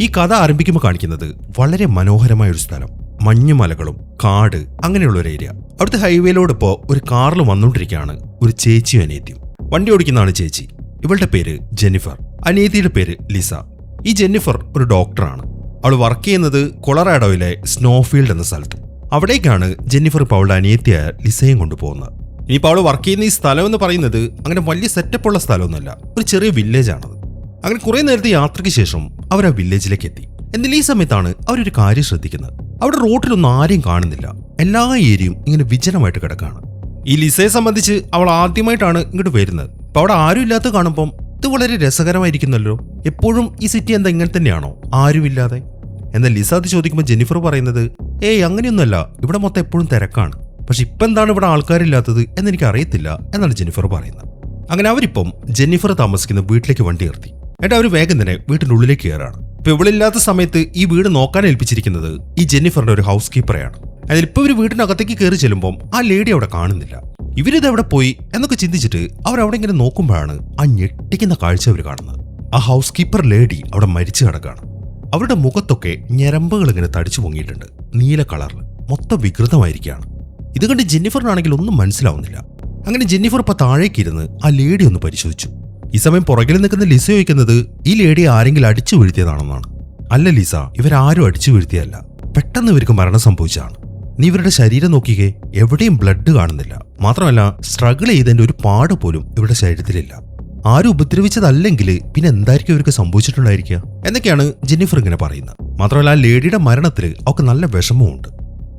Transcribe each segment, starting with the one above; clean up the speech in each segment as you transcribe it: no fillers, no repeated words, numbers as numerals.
ഈ കഥ ആരംഭിക്കുമ്പോൾ കാണിക്കുന്നത് വളരെ മനോഹരമായ ഒരു സ്ഥലം. മഞ്ഞുമലകളും കാട് അങ്ങനെയുള്ള ഒരു ഏരിയ. അവിടുത്തെ ഹൈവേയിലോടിപ്പോ ഒരു കാറിൽ വന്നുകൊണ്ടിരിക്കുകയാണ് ഒരു ചേച്ചിയും അനിയത്തിയും. വണ്ടി ഓടിക്കുന്നതാണ് ചേച്ചി. ഇവളുടെ പേര് ജെന്നിഫർ, അനിയത്തിയുടെ പേര് ലിസ. ഈ ജെന്നിഫർ ഒരു ഡോക്ടറാണ്. അവൾ വർക്ക് ചെയ്യുന്നത് കൊളറാഡോയിലെ സ്നോഫീൽഡ് എന്ന സ്ഥലത്ത്. അവിടേക്കാണ് ജെന്നിഫർ ഇപ്പോൾ അവളുടെ അനിയത്തിയായ ലിസയും കൊണ്ടുപോകുന്നത്. ഇനിയിപ്പോൾ അവൾ വർക്ക് ചെയ്യുന്ന ഈ സ്ഥലം എന്ന് പറയുന്നത് അങ്ങനെ വലിയ സെറ്റപ്പുള്ള സ്ഥലമൊന്നുമല്ല, ഒരു ചെറിയ വില്ലേജ് ആണത്. അങ്ങനെ കുറെ നേരത്തെ യാത്രയ്ക്ക് ശേഷം അവർ ആ വില്ലേജിലേക്ക് എത്തി. എന്നാൽ ഈ സമയത്താണ് അവരൊരു കാര്യം ശ്രദ്ധിക്കുന്നത്. അവിടെ റോഡിലൊന്നും ആരെയും കാണുന്നില്ല. എല്ലാ ഏരിയയും ഇങ്ങനെ വിജനമായിട്ട് കിടക്കാണ്. ഈ ലിസയെ സംബന്ധിച്ച് അവൾ ആദ്യമായിട്ടാണ് ഇങ്ങോട്ട് വരുന്നത്. അപ്പൊ അവിടെ ആരും ഇല്ലാത്ത കാണുമ്പം ഇത് വളരെ രസകരമായിരിക്കുന്നല്ലോ. എപ്പോഴും ഈ സിറ്റി എന്താ ഇങ്ങനെ തന്നെയാണോ, ആരുമില്ലാതെ? എന്നാൽ ലിസ അത് ചോദിക്കുമ്പോൾ ജെന്നിഫർ പറയുന്നത്, അങ്ങനെയൊന്നുമല്ല, ഇവിടെ മൊത്തം എപ്പോഴും തിരക്കാണ്. പക്ഷെ ഇപ്പം എന്താണ് ഇവിടെ ആൾക്കാരില്ലാത്തത് എന്നെനിക്ക് അറിയത്തില്ല എന്നാണ് ജെന്നിഫർ പറയുന്നത്. അങ്ങനെ അവരിപ്പം ജെന്നിഫർ താമസിക്കുന്ന വീട്ടിലേക്ക് വണ്ടി നിർത്തി. എന്നിട്ട് അവർ വേഗം തന്നെ വീട്ടിൻ്റെ ഉള്ളിലേക്ക് കയറാണ്. ഇപ്പൊ ഇവളില്ലാത്ത സമയത്ത് ഈ വീട് നോക്കാൻ ഏൽപ്പിച്ചിരിക്കുന്നത് ഈ ജെന്നിഫറിന്റെ ഒരു ഹൗസ് കീപ്പറെയാണ്. അതിലിപ്പോ ഇവർ വീട്ടിനകത്തേക്ക് കയറി ചെല്ലുമ്പോൾ ആ ലേഡി അവിടെ കാണുന്നില്ല. ഇവരിത് എവിടെ പോയി എന്നൊക്കെ ചിന്തിച്ചിട്ട് അവരവിടെ ഇങ്ങനെ നോക്കുമ്പോഴാണ് ആ ഞെട്ടിക്കുന്ന കാഴ്ച അവർ കാണുന്നത്. ആ ഹൗസ് കീപ്പർ ലേഡി അവിടെ മരിച്ചു കിടക്കാണ്. അവരുടെ മുഖത്തൊക്കെ ഞരമ്പുകൾ ഇങ്ങനെ തടിച്ചു പൊങ്ങിയിട്ടുണ്ട്, നീല കളറിൽ, മൊത്തം വികൃതമായിരിക്കുകയാണ്. ഇത് കണ്ട് ജെന്നിഫറിനാണെങ്കിൽ ഒന്നും മനസ്സിലാവുന്നില്ല. അങ്ങനെ ജെന്നിഫർ ഇപ്പൊ താഴേക്കിരുന്ന് ആ ലേഡി ഒന്ന് പരിശോധിച്ചു. ഈ സമയം പുറകിൽ നിൽക്കുന്ന ലിസ ചോദിക്കുന്നത് ഈ ലേഡി ആരെങ്കിലും അടിച്ചു വീഴ്ത്തിയതാണെന്നാണ്. അല്ല ലിസ, ഇവരാരും അടിച്ചു വീഴ്ത്തിയല്ല, പെട്ടെന്ന് ഇവർക്ക് മരണം സംഭവിച്ചതാണ്. നീ ഇവരുടെ ശരീരം നോക്കിക്കേ, എവിടെയും ബ്ലഡ് കാണുന്നില്ല. മാത്രമല്ല സ്ട്രഗിൾ ചെയ്തതിന്റെ ഒരു പാട് പോലും ഇവരുടെ ശരീരത്തിലില്ല. ആരും ഉപദ്രവിച്ചതല്ലെങ്കിൽ പിന്നെ എന്തായിരിക്കും ഇവർക്ക് സംഭവിച്ചിട്ടുണ്ടായിരിക്കുക എന്നൊക്കെയാണ് ജെന്നിഫർ ഇങ്ങനെ പറയുന്നത്. മാത്രമല്ല ആ ലേഡിയുടെ മരണത്തിൽ അവർക്ക് നല്ല വിഷമമുണ്ട്.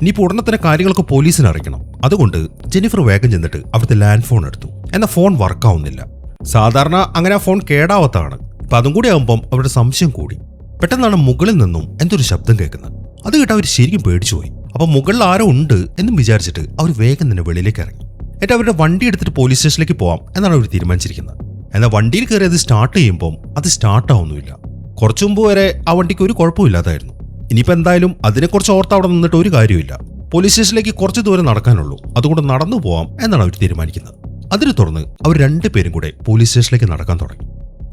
ഇനിയിപ്പോൾ ഉടനെ തന്നെ കാര്യങ്ങളൊക്കെ പോലീസിനെ അറിയിക്കണം. അതുകൊണ്ട് ജെന്നിഫർ വേഗം ചെന്നിട്ട് അവിടുത്തെ ലാൻഡ് ഫോൺ എടുത്തു. എന്നാൽ ഫോൺ വർക്കാവുന്നില്ല. സാധാരണ അങ്ങനെ ആ ഫോൺ കേടാവത്താണ്. അപ്പൊ അതും കൂടി ആകുമ്പം അവരുടെ സംശയം കൂടി. പെട്ടെന്നാണ് മുകളിൽ നിന്നും എന്തൊരു ശബ്ദം കേൾക്കുന്നത്. അത് കേട്ട് അവർ ശരിക്കും പേടിച്ചുപോയി. അപ്പൊ മുകളിൽ ആരോ ഉണ്ട് എന്നും വിചാരിച്ചിട്ട് അവർ വേഗം തന്നെ വെളിയിലേക്ക് ഇറങ്ങി. എന്നിട്ട് അവരുടെ വണ്ടി എടുത്തിട്ട് പോലീസ് സ്റ്റേഷനിലേക്ക് പോവാം എന്നാണ് അവർ തീരുമാനിച്ചിരിക്കുന്നത്. എന്നാൽ വണ്ടിയിൽ കയറി അത് സ്റ്റാർട്ട് ചെയ്യുമ്പോൾ അത് സ്റ്റാർട്ടാവുന്നില്ല. കുറച്ചു മുമ്പ് വരെ ആ വണ്ടിക്ക് ഒരു കുഴപ്പമില്ലാതായിരുന്നു. ഇനിയിപ്പോൾ എന്തായാലും അതിനെക്കുറിച്ച് ഓർത്ത് അവിടെ നിന്നിട്ട് ഒരു കാര്യമില്ല. പോലീസ് സ്റ്റേഷനിലേക്ക് കുറച്ച് ദൂരം നടക്കാനുള്ളൂ, അതുകൊണ്ട് നടന്നു പോവാം എന്നാണ് അവർ തീരുമാനിക്കുന്നത്. അതിനെ തുടർന്ന് അവർ രണ്ടുപേരും കൂടെ പോലീസ് സ്റ്റേഷനിലേക്ക് നടക്കാൻ തുടങ്ങി.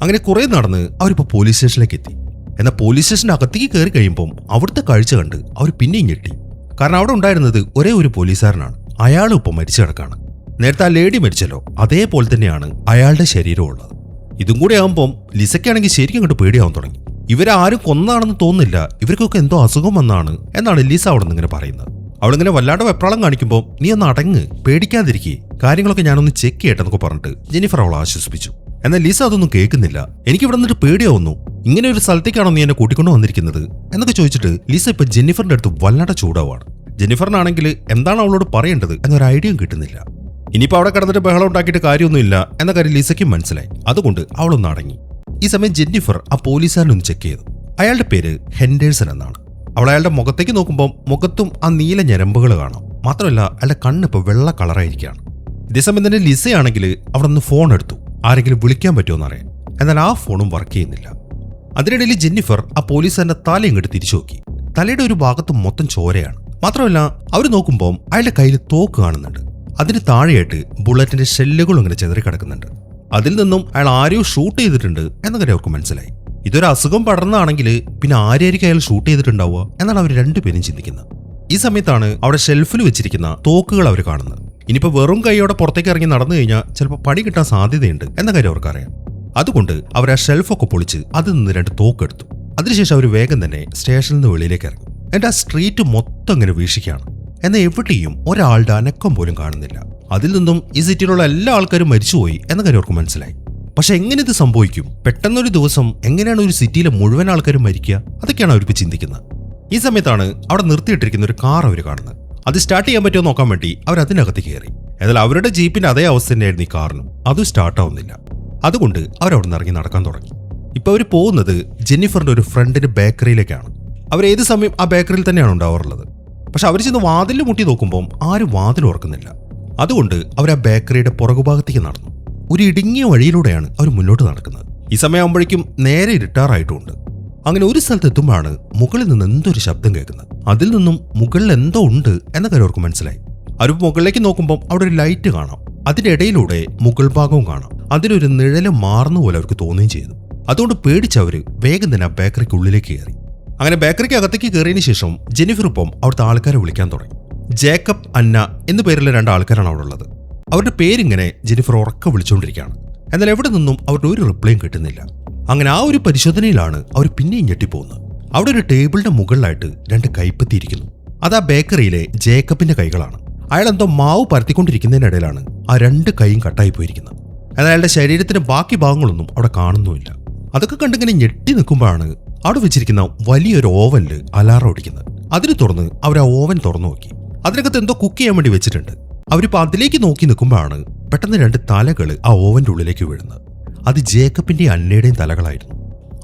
അങ്ങനെ കുറെ നടന്ന് അവരിപ്പോൾ പോലീസ് സ്റ്റേഷനിലേക്ക് എത്തി. എന്നാൽ പോലീസ് സ്റ്റേഷന്റെ അകത്തേക്ക് കയറി കഴിയുമ്പോൾ അവിടുത്തെ കാഴ്ച കണ്ട് അവർ പിന്നെയും ഞെട്ടി. കാരണം അവിടെ ഉണ്ടായിരുന്നത് ഒരേ ഒരു പോലീസുകാരനാണ്. അയാളും ഇപ്പം മരിച്ചു കിടക്കാണ്. നേരത്തെ ആ ലേഡി മരിച്ചല്ലോ, അതേപോലെ തന്നെയാണ് അയാളുടെ ശരീരം ഉള്ളത്. ഇതും കൂടി ആകുമ്പോൾ ലിസയ്ക്കാണെങ്കിൽ ശരിക്കും അങ്ങോട്ട് പേടിയാവാൻ തുടങ്ങി. ഇവരാരും കൊന്നാണെന്ന് തോന്നുന്നില്ല, ഇവർക്കൊക്കെ എന്തോ അസുഖം വന്നാണ് എന്നാണ് ലിസ അവിടെ നിന്ന് ഇങ്ങനെ പറയുന്നത്. അവളിങ്ങനെ വല്ലാണ്ട് വെപ്രാളം കാണിക്കുമ്പോൾ നീ ഒന്ന് അടങ്ങ്, പേടിക്കാതിരിക്കേ, കാര്യങ്ങളൊക്കെ ഞാനൊന്ന് ചെക്ക് ചെയ്യട്ടെന്നൊക്കെ പറഞ്ഞിട്ട് ജെന്നിഫർ അവളെ ആശ്വസിപ്പിച്ചു. എന്നാൽ ലിസ അതൊന്നും കേൾക്കുന്നില്ല. എനിക്ക് ഇവിടെ നിന്നിട്ട് പേടിയാവുന്നു, ഇങ്ങനെ ഒരു സ്ഥലത്തേക്കാണോ നീ എന്നെ കൂട്ടിക്കൊണ്ടു വന്നിരിക്കുന്നത് എന്നൊക്കെ ചോദിച്ചിട്ട് ലിസ ഇപ്പൊ ജെന്നിഫറിന്റെ അടുത്ത് വല്ലാണ്ട് ചൂടാവാണ്. ജെന്നിഫറിനാണെങ്കിൽ എന്താണ് അവളോട് പറയേണ്ടത് എന്നൊരു ഐഡിയയും കിട്ടുന്നില്ല. ഇനിയിപ്പോൾ അവിടെ കിടന്നിട്ട് ബഹളം ഉണ്ടാക്കിയിട്ട് കാര്യമൊന്നുമില്ല എന്ന കാര്യം ലിസയ്ക്കും മനസ്സിലായി. അതുകൊണ്ട് അവളൊന്ന് അടങ്ങി. ഈ സമയം ജെന്നിഫർ ആ പോലീസുകാരനൊന്ന് ചെക്ക് ചെയ്തു. അയാളുടെ പേര് ഹെൻഡേഴ്സൺ എന്നാണ്. അവൾ അയാളുടെ മുഖത്തേക്ക് നോക്കുമ്പോൾ മുഖത്തും ആ നീല ഞരമ്പുകൾ കാണാം. മാത്രമല്ല അയാളുടെ കണ്ണിപ്പോൾ വെള്ള കളറായിരിക്കുകയാണ്. ഇതേസമയം തന്നെ ലിസയാണെങ്കിൽ അവിടെ നിന്ന് ഫോൺ എടുത്തു, ആരെങ്കിലും വിളിക്കാൻ പറ്റുമോ അറിയാൻ. എന്നാൽ ആ ഫോണും വർക്ക് ചെയ്യുന്നില്ല. അതിനിടയിൽ ജെന്നിഫർ ആ പോലീസുകാരന്റെ തല ഇങ്ങോട്ട് തിരിച്ചു നോക്കി. തലയുടെ ഒരു ഭാഗത്ത് മൊത്തം ചോരയാണ്. മാത്രമല്ല അവർ നോക്കുമ്പോൾ അയാളുടെ കയ്യിൽ തോക്ക് കാണുന്നുണ്ട്. അതിന് താഴെയായിട്ട് ബുള്ളറ്റിന്റെ ഷെല്ലുകളും ഇങ്ങനെ ചെതറി കിടക്കുന്നുണ്ട്. അതിൽ നിന്നും അയാൾ ആരെയോ ഷൂട്ട് ചെയ്തിട്ടുണ്ട് എന്ന കാര്യം അവർക്ക് മനസ്സിലായി. ഇതൊരു അസുഖം പടർന്നാണെങ്കിൽ പിന്നെ ആരെയായിരിക്കും അയാൾ ഷൂട്ട് ചെയ്തിട്ടുണ്ടാവുക എന്നാണ് അവർ രണ്ടുപേരും ചിന്തിക്കുന്നത്. ഈ സമയത്താണ് അവിടെ ഷെൽഫിൽ വെച്ചിരിക്കുന്ന തോക്കുകൾ അവർ കാണുന്നത്. ഇനിയിപ്പോൾ വെറും കൈയോടെ പുറത്തേക്ക് ഇറങ്ങി നടന്നു കഴിഞ്ഞാൽ ചിലപ്പോൾ പണി കിട്ടാൻ സാധ്യതയുണ്ട് എന്ന കാര്യം അവർക്കറിയാം. അതുകൊണ്ട് അവർ ആ ഷെൽഫൊക്കെ പൊളിച്ച് അതിൽ നിന്ന് 2 തോക്കെടുത്തു. അതിനുശേഷം അവർ വേഗം തന്നെ സ്റ്റേഷനിൽ നിന്ന് വെളിയിലേക്ക് ഇറങ്ങി. എന്നിട്ട് ആ സ്ട്രീറ്റ് മൊത്തം ഇങ്ങനെ വീക്ഷിക്കുകയാണ്. എന്നാൽ എവിടെയും ഒരാളുടെ അനക്കം പോലും കാണുന്നില്ല. അതിൽ നിന്നും ഈ സിറ്റിയിലുള്ള എല്ലാ ആൾക്കാരും മരിച്ചുപോയി എന്ന കാര്യം അവർക്ക് മനസ്സിലായി. പക്ഷെ എങ്ങനെ ഇത് സംഭവിക്കും? പെട്ടെന്നൊരു ദിവസം എങ്ങനെയാണ് ഒരു സിറ്റിയിലെ മുഴുവൻ ആൾക്കാരും മരിക്കുക? അതൊക്കെയാണ് അവർക്ക് ചിന്തിക്കുന്നത്. ഈ സമയത്താണ് അവിടെ നിർത്തിയിട്ടിരിക്കുന്ന ഒരു കാർ അവർ കാണുന്നത്. അത് സ്റ്റാർട്ട് ചെയ്യാൻ പറ്റുമോ നോക്കാൻ വേണ്ടി അവർ അതിനകത്ത് കയറി. എന്നാൽ അവരുടെ ജീപ്പിന്റെ അതേ അവസ്ഥ തന്നെയായിരുന്നു ഈ കാറിനും. അതും സ്റ്റാർട്ടാവുന്നില്ല. അതുകൊണ്ട് അവരവിടെ നിന്ന് ഇറങ്ങി നടക്കാൻ തുടങ്ങി. ഇപ്പൊ അവർ പോകുന്നത് ജെന്നിഫറിന്റെ ഒരു ഫ്രണ്ടിന്റെ ബേക്കറിയിലേക്കാണ്. അവർ ഏത് സമയം ആ ബേക്കറിയിൽ തന്നെയാണ് ഉണ്ടാവാറുള്ളത്. പക്ഷെ അവർ ചെന്ന് വാതിലിൽ മുട്ടി നോക്കുമ്പോൾ ആരും വാതിൽ ഓർക്കുന്നില്ല. അതുകൊണ്ട് അവർ ആ ബേക്കറിയുടെ പുറകുഭാഗത്തേക്ക് നടന്നു. ഒരു ഇടുങ്ങിയ വഴിയിലൂടെയാണ് അവർ മുന്നോട്ട് നടക്കുന്നത്. ഈ സമയമാകുമ്പോഴേക്കും നേരെ ഇരുട്ടാറായിട്ടുമുണ്ട്. അങ്ങനെ ഒരു സ്ഥലത്ത് എത്തുമ്പോഴാണ് മുകളിൽ നിന്ന് എന്തൊരു ശബ്ദം കേൾക്കുന്നത്. അതിൽ നിന്നും മുകളിൽ എന്തോ ഉണ്ട് എന്ന കാര്യം അവർക്ക് മനസ്സിലായി. അവർ മുകളിലേക്ക് നോക്കുമ്പോൾ അവിടെ ഒരു ലൈറ്റ് കാണാം. അതിന്റെ ഇടയിലൂടെ മുകൾ ഭാഗവും കാണാം. അതിലൊരു നിഴല് മാറുന്ന പോലെ അവർക്ക് തോന്നുകയും ചെയ്തു. അതുകൊണ്ട് പേടിച്ചവര് വേഗം തന്നെ ആ ബേക്കറിക്ക് ഉള്ളിലേക്ക് കയറി. അങ്ങനെ ബേക്കറിക്ക് അകത്തേക്ക് കയറിയതിനു ശേഷം ജെന്നിഫർ ഇപ്പം അവിടുത്തെ ആൾക്കാരെ വിളിക്കാൻ തുടങ്ങി. ജേക്കബ്, അന്ന എന്നു പേരുള്ള 2 ആൾക്കാരാണ് അവിടെ ഉള്ളത്. അവരുടെ പേരിങ്ങനെ ജെന്നിഫർ ഉറക്കെ വിളിച്ചുകൊണ്ടിരിക്കുകയാണ്. എന്നാൽ എവിടെ നിന്നും അവരുടെ ഒരു റിപ്ലൈയും കിട്ടുന്നില്ല. അങ്ങനെ ആ ഒരു പരിശോധനയിലാണ് അവർ പിന്നെയും ഞെട്ടിപ്പോകുന്നത്. അവിടെ ഒരു ടേബിളിന്റെ മുകളിലായിട്ട് 2 കൈപ്പത്തിയിരിക്കുന്നു. അത് ആ ബേക്കറിയിലെ ജേക്കബിന്റെ കൈകളാണ്. അയാൾ എന്തോ മാവ് പരത്തിക്കൊണ്ടിരിക്കുന്നതിനിടയിലാണ് ആ 2 കൈയും കട്ടായി പോയിരിക്കുന്നത്. എന്നാൽ അയാളുടെ ശരീരത്തിന്റെ ബാക്കി ഭാഗങ്ങളൊന്നും അവിടെ കാണുന്നുമില്ല. അതൊക്കെ കണ്ടിങ്ങനെ ഞെട്ടി നിൽക്കുമ്പോഴാണ് അവിടെ വെച്ചിരിക്കുന്ന വലിയൊരു ഓവനിൽ അലാറം ഓടിക്കുന്നത്. അതിന് തുറന്ന് അവർ ആ ഓവൻ തുറന്നു നോക്കി. അതിനകത്ത് എന്തോ കുക്ക് ചെയ്യാൻ വേണ്ടി വെച്ചിട്ടുണ്ട്. അവരിപ്പോൾ അതിലേക്ക് നോക്കി നിൽക്കുമ്പോഴാണ് പെട്ടെന്ന് 2 തലകൾ ആ ഓവന്റെ ഉള്ളിലേക്ക് വീഴുന്നത്. അത് ജേക്കബിന്റെയും അന്നയുടെയും തലകളായിരുന്നു.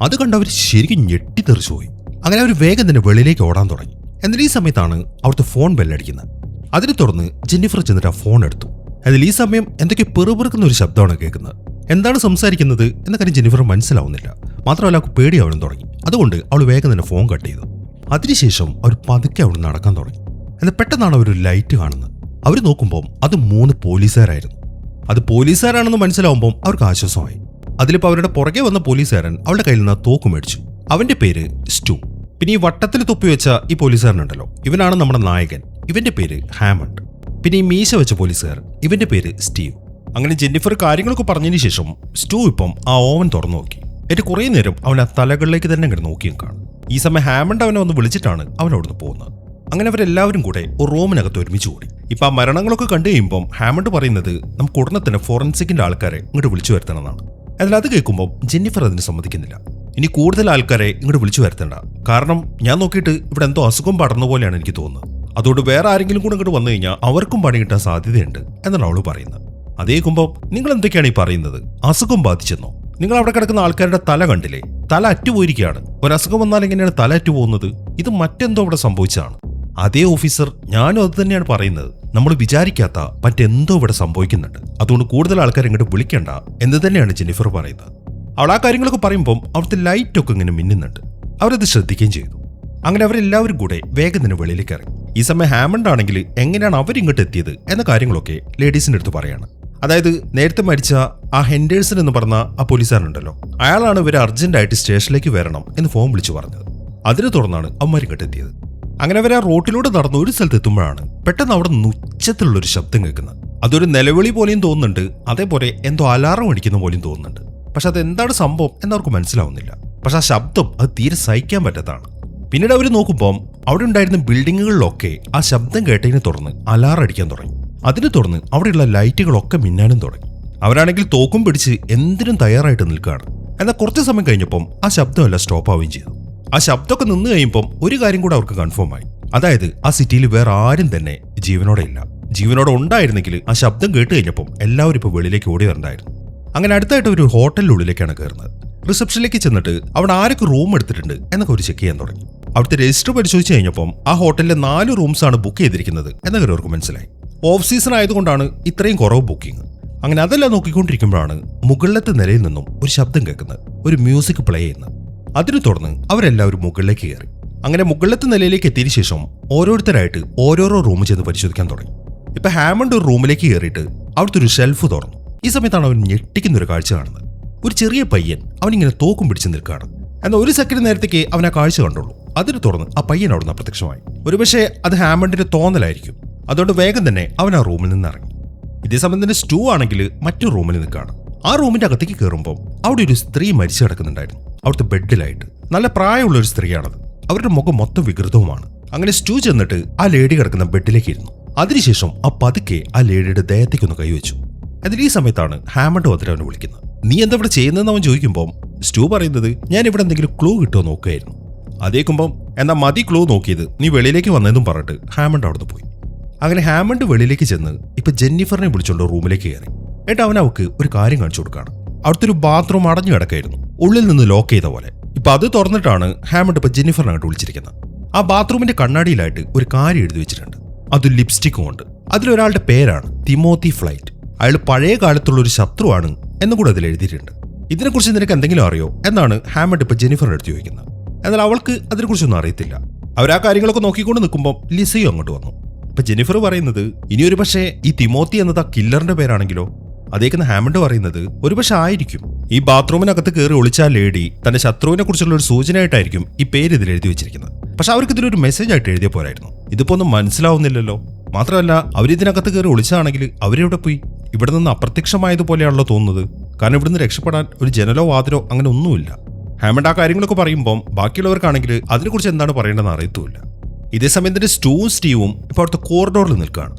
അത് കണ്ട് അവർ ശരിക്കും ഞെട്ടിത്തെറിച്ചുപോയി. അങ്ങനെ അവർ വേഗം തന്നെ വെളിയിലേക്ക് ഓടാൻ തുടങ്ങി. എന്നാൽ ഈ സമയത്താണ് അവിടുത്തെ ഫോൺ ബെല്ലടിക്കുന്നത്. അതിനെ തുറന്ന് ജെന്നിഫർ ചെന്നിട്ട് ആ ഫോൺ എടുത്തു. അതിൽ ഈ സമയം എന്തൊക്കെ പെറുപെറുക്കുന്ന ഒരു ശബ്ദമാണ് കേൾക്കുന്നത്. എന്താണ് സംസാരിക്കുന്നത് എന്ന കാര്യം ജെന്നിഫർ മനസ്സിലാവുന്നില്ല. മാത്രമല്ല അവൾക്ക് പേടിയാവാനും തുടങ്ങി. അതുകൊണ്ട് അവൾ വേഗം തന്നെ ഫോൺ കട്ട് ചെയ്തു. അതിനുശേഷം അവർ പതുക്കെ അവിടെ നടക്കാൻ തുടങ്ങി. എന്നാൽ പെട്ടെന്നാണ് അവർ ഒരു ലൈറ്റ് കാണുന്നത്. അവർ നോക്കുമ്പോൾ അത് 3 പോലീസുകാരായിരുന്നു. അത് പോലീസുകാരാണെന്ന് മനസ്സിലാവുമ്പോൾ അവർക്ക് ആശ്വാസമായി. അതിലിപ്പോൾ അവരുടെ പുറകെ വന്ന പോലീസുകാരൻ അവളുടെ കയ്യിൽ നിന്ന് തോക്ക് മേടിച്ചു. അവന്റെ പേര് സ്റ്റൂ. പിന്നെ ഈ വട്ടത്തിൽ തൊപ്പി വെച്ച ഈ പോലീസുകാരനുണ്ടല്ലോ, ഇവനാണ് നമ്മുടെ നായകൻ. ഇവന്റെ പേര് ഹാമണ്ട്. പിന്നെ ഈ മീശ വെച്ച പോലീസുകാരൻ, ഇവന്റെ പേര് സ്റ്റീവ്. അങ്ങനെ ജെന്നിഫർ കാര്യങ്ങളൊക്കെ പറഞ്ഞതിന് ശേഷം സ്റ്റൂ ഇപ്പം ആ ഓവൻ തുറന്നു നോക്കി. എന്നിട്ട് കുറേ നേരം അവൻ ആ തലകളിലേക്ക് തന്നെ ഇങ്ങനെ നോക്കി നിൽക്കുകയാണ്. ഈ സമയം ഹാമണ്ട് അവനെ വന്ന് വിളിച്ചിട്ടാണ് അവൻ അവിടുന്ന് പോകുന്നത്. അങ്ങനെ അവരെല്ലാവരും കൂടെ ഒരു റൂമിനകത്ത് ഒരുമിച്ച് കൂടി. ഇപ്പൊ ആ മരണങ്ങളൊക്കെ കണ്ടു കഴിയുമ്പോൾ ഹാമണ്ട് പറയുന്നത് നമുക്ക് ഉടനെ തന്നെ ഫോറൻസിക്കിന്റെ ആൾക്കാരെ ഇങ്ങോട്ട് വിളിച്ചു വരുത്തണമെന്നാണ്. എന്നാൽ അത് കേൾക്കുമ്പോൾ ജെന്നിഫർ അതിന് സമ്മതിക്കുന്നില്ല. ഇനി കൂടുതൽ ആൾക്കാരെ ഇങ്ങോട്ട് വിളിച്ചു വരുത്തണ്ട, കാരണം ഞാൻ നോക്കിയിട്ട് ഇവിടെ എന്തോ അസുഖം പടർന്ന പോലെയാണ് എനിക്ക് തോന്നുന്നത്. അതുകൊണ്ട് വേറെ ആരെങ്കിലും കൂടെ ഇങ്ങോട്ട് വന്നു കഴിഞ്ഞാൽ അവർക്കും പണി കിട്ടാൻ സാധ്യതയുണ്ട് എന്നാണ് അവള് പറയുന്നത്. അതേക്കുമ്പോൾ നിങ്ങൾ എന്തൊക്കെയാണ് ഈ പറയുന്നത്? അസുഖം ബാധിച്ചെന്നോ? നിങ്ങൾ അവിടെ കിടക്കുന്ന ആൾക്കാരുടെ തല കണ്ടില്ലേ? തല അറ്റുപോയിരിക്കുകയാണ്. ഒരസുഖം വന്നാൽ എങ്ങനെയാണ് തല അറ്റുപോകുന്നത്? ഇത് മറ്റെന്തോ ഇവിടെ സംഭവിച്ചതാണ്. അതേ ഓഫീസർ, ഞാനും അത് തന്നെയാണ് പറയുന്നത്. നമ്മൾ വിചാരിക്കാത്ത മറ്റെന്തോ ഇവിടെ സംഭവിക്കുന്നുണ്ട്. അതുകൊണ്ട് കൂടുതൽ ആൾക്കാർ ഇങ്ങോട്ട് വിളിക്കേണ്ട എന്ന് തന്നെയാണ് ജെന്നിഫർ പറയുന്നത്. അവൾ ആ കാര്യങ്ങളൊക്കെ പറയുമ്പം അവിടുത്തെ ലൈറ്റൊക്കെ ഇങ്ങനെ മിന്നുന്നുണ്ട്. അവരത് ശ്രദ്ധിക്കുകയും ചെയ്തു. അങ്ങനെ അവരെല്ലാവരും കൂടെ വേഗം തന്നെ വെളിയിലേക്ക് ഇറങ്ങി. ഈ സമയം ഹാമണ്ട് ആണെങ്കിൽ എങ്ങനെയാണ് അവരിങ്ങോട്ട് എത്തിയത് എന്ന കാര്യങ്ങളൊക്കെ ലേഡീസിന്റെ അടുത്ത് പറയാണ്. അതായത് നേരത്തെ മരിച്ച ആ ഹെൻഡേഴ്സൺ എന്ന് പറഞ്ഞ ആ പോലീസുകാരനുണ്ടല്ലോ, അയാളാണ് ഇവർ അർജന്റായിട്ട് സ്റ്റേഷനിലേക്ക് വരണം എന്ന് ഫോൺ വിളിച്ചു പറഞ്ഞത്. അതിനെ തുടർന്നാണ് അവന്മാരിങ്ങോട്ട് എത്തിയത്. അങ്ങനെ അവർ ആ റോട്ടിലൂടെ നടന്ന് ഒരു സ്ഥലത്ത് എത്തുമ്പോഴാണ് പെട്ടെന്ന് അവിടെ ഉച്ചത്തിലുള്ളൊരു ശബ്ദം കേൾക്കുന്നത്. അതൊരു നിലവിളി പോലെയും തോന്നുന്നുണ്ട്, അതേപോലെ എന്തോ അലാറം അടിക്കുന്ന പോലെയും തോന്നുന്നുണ്ട്. പക്ഷെ അതെന്താണ് സംഭവം എന്നവർക്ക് മനസ്സിലാവുന്നില്ല. പക്ഷെ ആ ശബ്ദം അത് തീരെ സഹിക്കാൻ പറ്റാത്തതാണ്. പിന്നീട് അവർ നോക്കുമ്പോൾ അവിടെ ഉണ്ടായിരുന്ന ബിൽഡിങ്ങുകളിലൊക്കെ ആ ശബ്ദം കേട്ടതിനെ തുടർന്ന് അലാറം അടിക്കാൻ തുടങ്ങി. അതിനെ തുടർന്ന് അവിടെയുള്ള ലൈറ്റുകളൊക്കെ മിന്നാനും തുടങ്ങി. അവരാണെങ്കിൽ തോക്കും പിടിച്ച് എന്തിനും തയ്യാറായിട്ട് നിൽക്കുകയാണ്. എന്നാൽ കുറച്ച് സമയം കഴിഞ്ഞപ്പം ആ ശബ്ദമെല്ലാം സ്റ്റോപ്പ് ആവുകയും ചെയ്തു. ആ ശബ്ദമൊക്കെ നിന്ന് കഴിയുമ്പം ഒരു കാര്യം കൂടെ അവർക്ക് കൺഫേം ആയി. അതായത് ആ സിറ്റിയിൽ വേറെ ആരും തന്നെ ജീവനോടെ ഇല്ല. ജീവനോടെ ഉണ്ടായിരുന്നെങ്കിൽ ആ ശബ്ദം കേട്ട് കഴിഞ്ഞപ്പം എല്ലാവരും ഇപ്പോൾ വെളിയിലേക്ക് ഓടി വരണ്ടായിരുന്നു. അങ്ങനെ അടുത്തായിട്ട് ഒരു ഹോട്ടലിനുള്ളിലേക്കാണ് കയറുന്നത്. റിസപ്ഷനിലേക്ക് ചെന്നിട്ട് അവിടെ ആരൊക്കെ റൂം എടുത്തിട്ടുണ്ട് എന്നൊക്കെ ഒരു ചെക്ക് ചെയ്യാൻ തുടങ്ങി. അവിടുത്തെ രജിസ്റ്റർ പരിശോധിച്ച് കഴിഞ്ഞപ്പം ആ ഹോട്ടലിലെ 4 റൂംസാണ് ബുക്ക് ചെയ്തിരിക്കുന്നത് എന്നൊക്കെ അവർക്ക് മനസ്സിലായി. ഓഫ് സീസൺ ആയതുകൊണ്ടാണ് ഇത്രയും കുറവ് ബുക്കിംഗ്. അങ്ങനെ അതെല്ലാം നോക്കിക്കൊണ്ടിരിക്കുമ്പോഴാണ് മുകളിലത്തെ നിലയിൽ നിന്നും ഒരു ശബ്ദം കേൾക്കുന്നത്, ഒരു മ്യൂസിക് പ്ലേ ചെയ്യുന്നത്. അതിനെ തുടർന്ന് അവരെല്ലാവരും മുകളിലേക്ക് കയറി. അങ്ങനെ മുകളിലത്തെ നിലയിലേക്ക് എത്തിയതിനു ശേഷം ഓരോരുത്തരായിട്ട് ഓരോരോ റൂം ചെന്ന് പരിശോധിക്കാൻ തുടങ്ങി. ഇപ്പൊ ഹാമണ്ട് ഒരു റൂമിലേക്ക് കയറിയിട്ട് അവിടുത്തെ ഒരു ഷെൽഫ് തുറന്നു. ഈ സമയത്താണ് അവൻ ഞെട്ടിക്കുന്ന ഒരു കാഴ്ച കാണുന്നത്. ഒരു ചെറിയ പയ്യൻ അവനിങ്ങനെ തോക്കും പിടിച്ച് നിൽക്കുകയാണ്. എന്നാൽ ഒരു സെക്കൻഡ് നേരത്തേക്ക് അവൻ ആ കാഴ്ച കണ്ടുള്ളൂ. അതിനെ തുടർന്ന് ആ പയ്യൻ അവിടുന്ന് അപ്രത്യക്ഷമായി. ഒരുപക്ഷെ അത് ഹാമണ്ടിന്റെ തോന്നലായിരിക്കും. അതുകൊണ്ട് വേഗം തന്നെ അവൻ ആ റൂമിൽ നിന്ന് ഇറങ്ങി. ഇതേസമയം തന്നെ സ്റ്റൂ ആണെങ്കിൽ മറ്റൊരു റൂമിൽ നിൽക്കുകയാണ്. ആ റൂമിന്റെ അകത്തേക്ക് കയറുമ്പോൾ അവിടെ ഒരു സ്ത്രീ മരിച്ചു കിടക്കുന്നുണ്ടായിരുന്നു. അവിടുത്തെ ബെഡിലായിട്ട്. നല്ല പ്രായമുള്ള ഒരു സ്ത്രീയാണത്. അവരുടെ മുഖം മൊത്തം വികൃതവുമാണ്. അങ്ങനെ സ്റ്റൂ ചെന്നിട്ട് ആ ലേഡി കിടക്കുന്ന ബെഡിലേക്ക് ഇരുന്നു. അതിനുശേഷം ആ പതുക്കെ ആ ലേഡിയുടെ ദേഹത്തേക്കൊന്ന് കൈവച്ചു. അതിൽ ഈ സമയത്താണ് ഹാമണ്ട് വന്നിട്ട് അവനെ വിളിക്കുന്നത്. നീ എന്താ ഇവിടെ ചെയ്യുന്നതെന്ന് അവൻ ചോദിക്കുമ്പോൾ സ്റ്റൂ പറയുന്നത്, ഞാൻ ഇവിടെ എന്തെങ്കിലും ക്ലൂ കിട്ടുമോ നോക്കുകയായിരുന്നു. അതേക്കുമ്പം എന്നാ മതി ക്ലൂ നോക്കിയത്, നീ വെളിയിലേക്ക് വന്നതെന്നും പറഞ്ഞിട്ട് ഹാമണ്ട് അവിടുന്ന് പോയി. അങ്ങനെ ഹാമണ്ട് വെളിയിലേക്ക് ചെന്ന് ഇപ്പൊ ജെന്നിഫറിനെ വിളിച്ചോണ്ട് റൂമിലേക്ക് കയറി. എന്നിട്ട് അവൻ അവൾക്ക് ഒരു കാര്യം കാണിച്ചു കൊടുക്കുകയാണ്. അവിടുത്തെ ഒരു ബാത്റൂം അടഞ്ഞു കിടക്കായിരുന്നു, ഉള്ളിൽ നിന്ന് ലോക്ക് ചെയ്ത പോലെ. ഇപ്പൊ അത് തുറന്നിട്ടാണ് ഹാമണ്ട് ഇപ്പൊ ജെന്നിഫറിനെ അങ്ങോട്ട് വിളിച്ചിരിക്കുന്നത്. ആ ബാത്റൂമിന്റെ കണ്ണാടിയിലായിട്ട് ഒരു കാര്യം എഴുതി വെച്ചിട്ടുണ്ട്. അത് ലിപ്സ്റ്റിക്കും ഉണ്ട്. അതിലൊരാളുടെ പേരാണ് തിമോത്തി ഫ്ലൈറ്റ്. അയാൾ പഴയ കാലത്തുള്ള ഒരു ശത്രുവാണ് എന്നും കൂടെ അതിൽ എഴുതിയിട്ടുണ്ട്. ഇതിനെക്കുറിച്ച് നിനക്ക് എന്തെങ്കിലും അറിയോ എന്നാണ് ഹാമണ്ട് ഇപ്പൊ ജെന്നിഫറിന്റെ അടുത്ത് ചോദിക്കുന്നത്. എന്നാൽ അവൾക്ക് അതിനെക്കുറിച്ചൊന്നും അറിയത്തില്ല. അവർ ആ കാര്യങ്ങളൊക്കെ നോക്കിക്കൊണ്ട് നിൽക്കുമ്പോൾ ലിസയും അങ്ങോട്ട് വന്നു. ഇപ്പൊ ജെന്നിഫർ പറയുന്നത്, ഇനിയൊരു പക്ഷേ ഈ തിമോത്തി എന്നത് ആ കില്ലറിന്റെ പേരാണെങ്കിലോ? അതേക്കുന്ന ഹാമണ്ട് പറയുന്നത്, ഒരുപക്ഷെ ആയിരിക്കും. ഈ ബാത്റൂമിനകത്ത് കയറി ഒളിച്ച ലേഡി തന്റെ ശത്രുവിനെ കുറിച്ചുള്ള ഒരു സൂചനയായിട്ടായിരിക്കും ഈ പേര് ഇതിൽ എഴുതി വെച്ചിരിക്കുന്നത്. പക്ഷെ അവർക്ക് ഇതിലൊരു മെസ്സേജ് ആയിട്ട് എഴുതിയ പോരായിരുന്നു. ഇതിപ്പോ ഒന്നും മനസ്സിലാവുന്നില്ലല്ലോ. മാത്രമല്ല അവരിതിനകത്ത് കയറി ഒളിച്ചാണെങ്കിൽ അവരെവിടെ പോയി? ഇവിടെ നിന്ന് അപ്രത്യക്ഷമായതുപോലെയാണല്ലോ തോന്നുന്നത്. കാരണം ഇവിടുന്ന് രക്ഷപ്പെടാൻ ഒരു ജനലോ വാതിലോ അങ്ങനെ ഒന്നുമില്ല. ഹാമണ്ട് ആ കാര്യങ്ങളൊക്കെ പറയുമ്പം ബാക്കിയുള്ളവർക്കാണെങ്കിൽ അതിനെക്കുറിച്ച് എന്താണ് പറയേണ്ടതെന്ന് അറിയത്തുമില്ല. ഇതേസമയം തന്നെ സ്റ്റീവും ഇപ്പോൾ അവിടുത്തെ കോറിഡോറിൽ നിൽക്കുകയാണ്.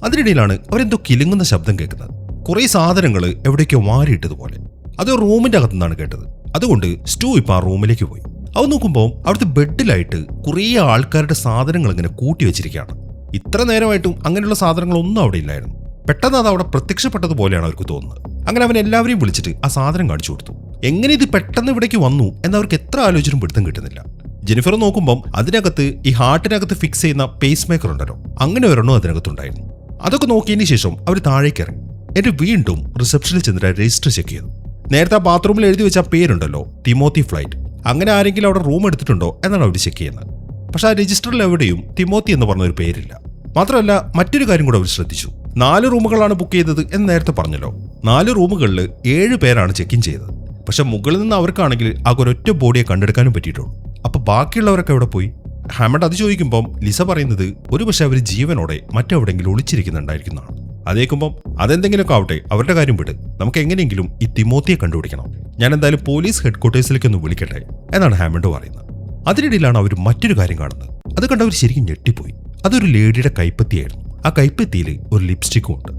അതിനിടയിലാണ് അവരെന്തോ കിലുങ്ങുന്ന ശബ്ദം കേൾക്കുന്നത്. കുറേ സാധനങ്ങൾ എവിടേക്കോ മാറിയിട്ടതുപോലെ. അത് റൂമിന്റെ അകത്തു നിന്നാണ് കേട്ടത്. അതുകൊണ്ട് സ്റ്റൂ ഇപ്പൊ ആ റൂമിലേക്ക് പോയി. അവ നോക്കുമ്പോൾ അവിടുത്തെ ബെഡിലായിട്ട് കുറേ ആൾക്കാരുടെ സാധനങ്ങൾ ഇങ്ങനെ കൂട്ടി വെച്ചിരിക്കുകയാണ്. ഇത്ര നേരമായിട്ടും അങ്ങനെയുള്ള സാധനങ്ങളൊന്നും അവിടെ ഇല്ലായിരുന്നു. പെട്ടെന്ന് അത് അവിടെ പ്രത്യക്ഷപ്പെട്ടതുപോലെയാണ് അവർക്ക് തോന്നുന്നത്. അങ്ങനെ അവൻ എല്ലാവരെയും വിളിച്ചിട്ട് ആ സാധനം കാണിച്ചു കൊടുത്തു. എങ്ങനെ ഇത് പെട്ടെന്ന് ഇവിടേക്ക് വന്നു എന്നവർക്ക് എത്ര ആലോചിച്ചിട്ടും പിടുത്തം കിട്ടുന്നില്ല. ജെനിഫർ നോക്കുമ്പം അതിനകത്ത് ഈ ഹാർട്ടിനകത്ത് ഫിക്സ് ചെയ്യുന്ന പേസ് മേക്കർ ഉണ്ടല്ലോ, അങ്ങനെ ഒരെണ്ണം അതിനകത്തുണ്ടായിരുന്നു. അതൊക്കെ നോക്കിയതിന് ശേഷം അവർ താഴേക്ക് ഇറങ്ങി. എന്നിട്ട് വീണ്ടും റിസപ്ഷനിൽ ചെന്നിട്ട് രജിസ്റ്റർ ചെക്ക് ചെയ്തു. നേരത്തെ ആ ബാത്റൂമിൽ എഴുതി വെച്ച പേരുണ്ടല്ലോ, തിമോത്തി ഫ്ലൈറ്റ്. അങ്ങനെ ആരെങ്കിലും അവിടെ റൂം എടുത്തിട്ടുണ്ടോ എന്നാണ് അവർ ചെക്ക് ചെയ്യുന്നത്. പക്ഷെ ആ രജിസ്റ്ററിൽ എവിടെയും തിമോത്തി എന്ന് പറഞ്ഞൊരു പേരില്ല. മാത്രമല്ല മറ്റൊരു കാര്യം കൂടെ അവർ ശ്രദ്ധിച്ചു. 4 റൂമുകളാണ് ബുക്ക് ചെയ്തത് എന്ന് നേരത്തെ പറഞ്ഞല്ലോ. 4 റൂമുകളിൽ 7 പേരാണ് ചെക്ക് ഇൻ ചെയ്തത്. പക്ഷെ മുകളിൽ നിന്ന് അവർക്കാണെങ്കിൽ ആ ഒരൊറ്റ ബോഡിയെ കണ്ടെടുക്കാനും പറ്റിയിട്ടുള്ളൂ. അപ്പൊ ബാക്കിയുള്ളവരൊക്കെ എവിടെ പോയി? ഹാമണ്ട് അത് ചോദിക്കുമ്പം ലിസ പറയുന്നത് ഒരുപക്ഷെ അവർ ജീവനോടെ മറ്റെവിടെയെങ്കിലും ഒളിച്ചിരിക്കുന്നുണ്ടായിരിക്കുന്നതാണ്. അതേക്കുമ്പം അതെന്തെങ്കിലുമൊക്കെ ആവട്ടെ, അവരുടെ കാര്യം വിട്. നമുക്ക് എങ്ങനെയെങ്കിലും ഈ തിമോത്തിയെ കണ്ടുപിടിക്കണം. ഞാൻ എന്തായാലും പോലീസ് ഹെഡ്ക്വാർട്ടേഴ്സിലേക്ക് ഒന്ന് വിളിക്കട്ടെ എന്നാണ് ഹാമണ്ട് പറയുന്നത്. അതിനിടയിലാണ് അവർ മറ്റൊരു കാര്യം കാണുന്നത്. അത് കണ്ടവർ ശരിക്കും ഞെട്ടിപ്പോയി. അതൊരു ലേഡിയുടെ കൈപ്പത്തിയായിരുന്നു. ആ കൈപ്പത്തിയിൽ ഒരു ലിപ്സ്റ്റിക്കും ഉണ്ട്.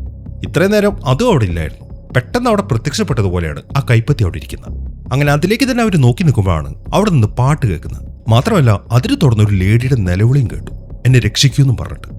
ഇത്രയും നേരം അതും അവിടെ ഇല്ലായിരുന്നു. പെട്ടെന്ന് അവിടെ പ്രത്യക്ഷപ്പെട്ടതുപോലെയാണ് ആ കൈപ്പത്തി അവിടെ ഇരിക്കുന്നത്. അങ്ങനെ അതിലേക്ക് തന്നെ അവർ നോക്കി നിൽക്കുമ്പോഴാണ് അവിടെ നിന്ന് പാട്ട് കേൾക്കുന്നത്. മാത്രമല്ല അതിന് തുറന്ന ഒരു ലേഡിയുടെ നിലവിളിയും കേട്ടു, എന്നെ രക്ഷിക്കൂന്നും പറഞ്ഞിട്ട്.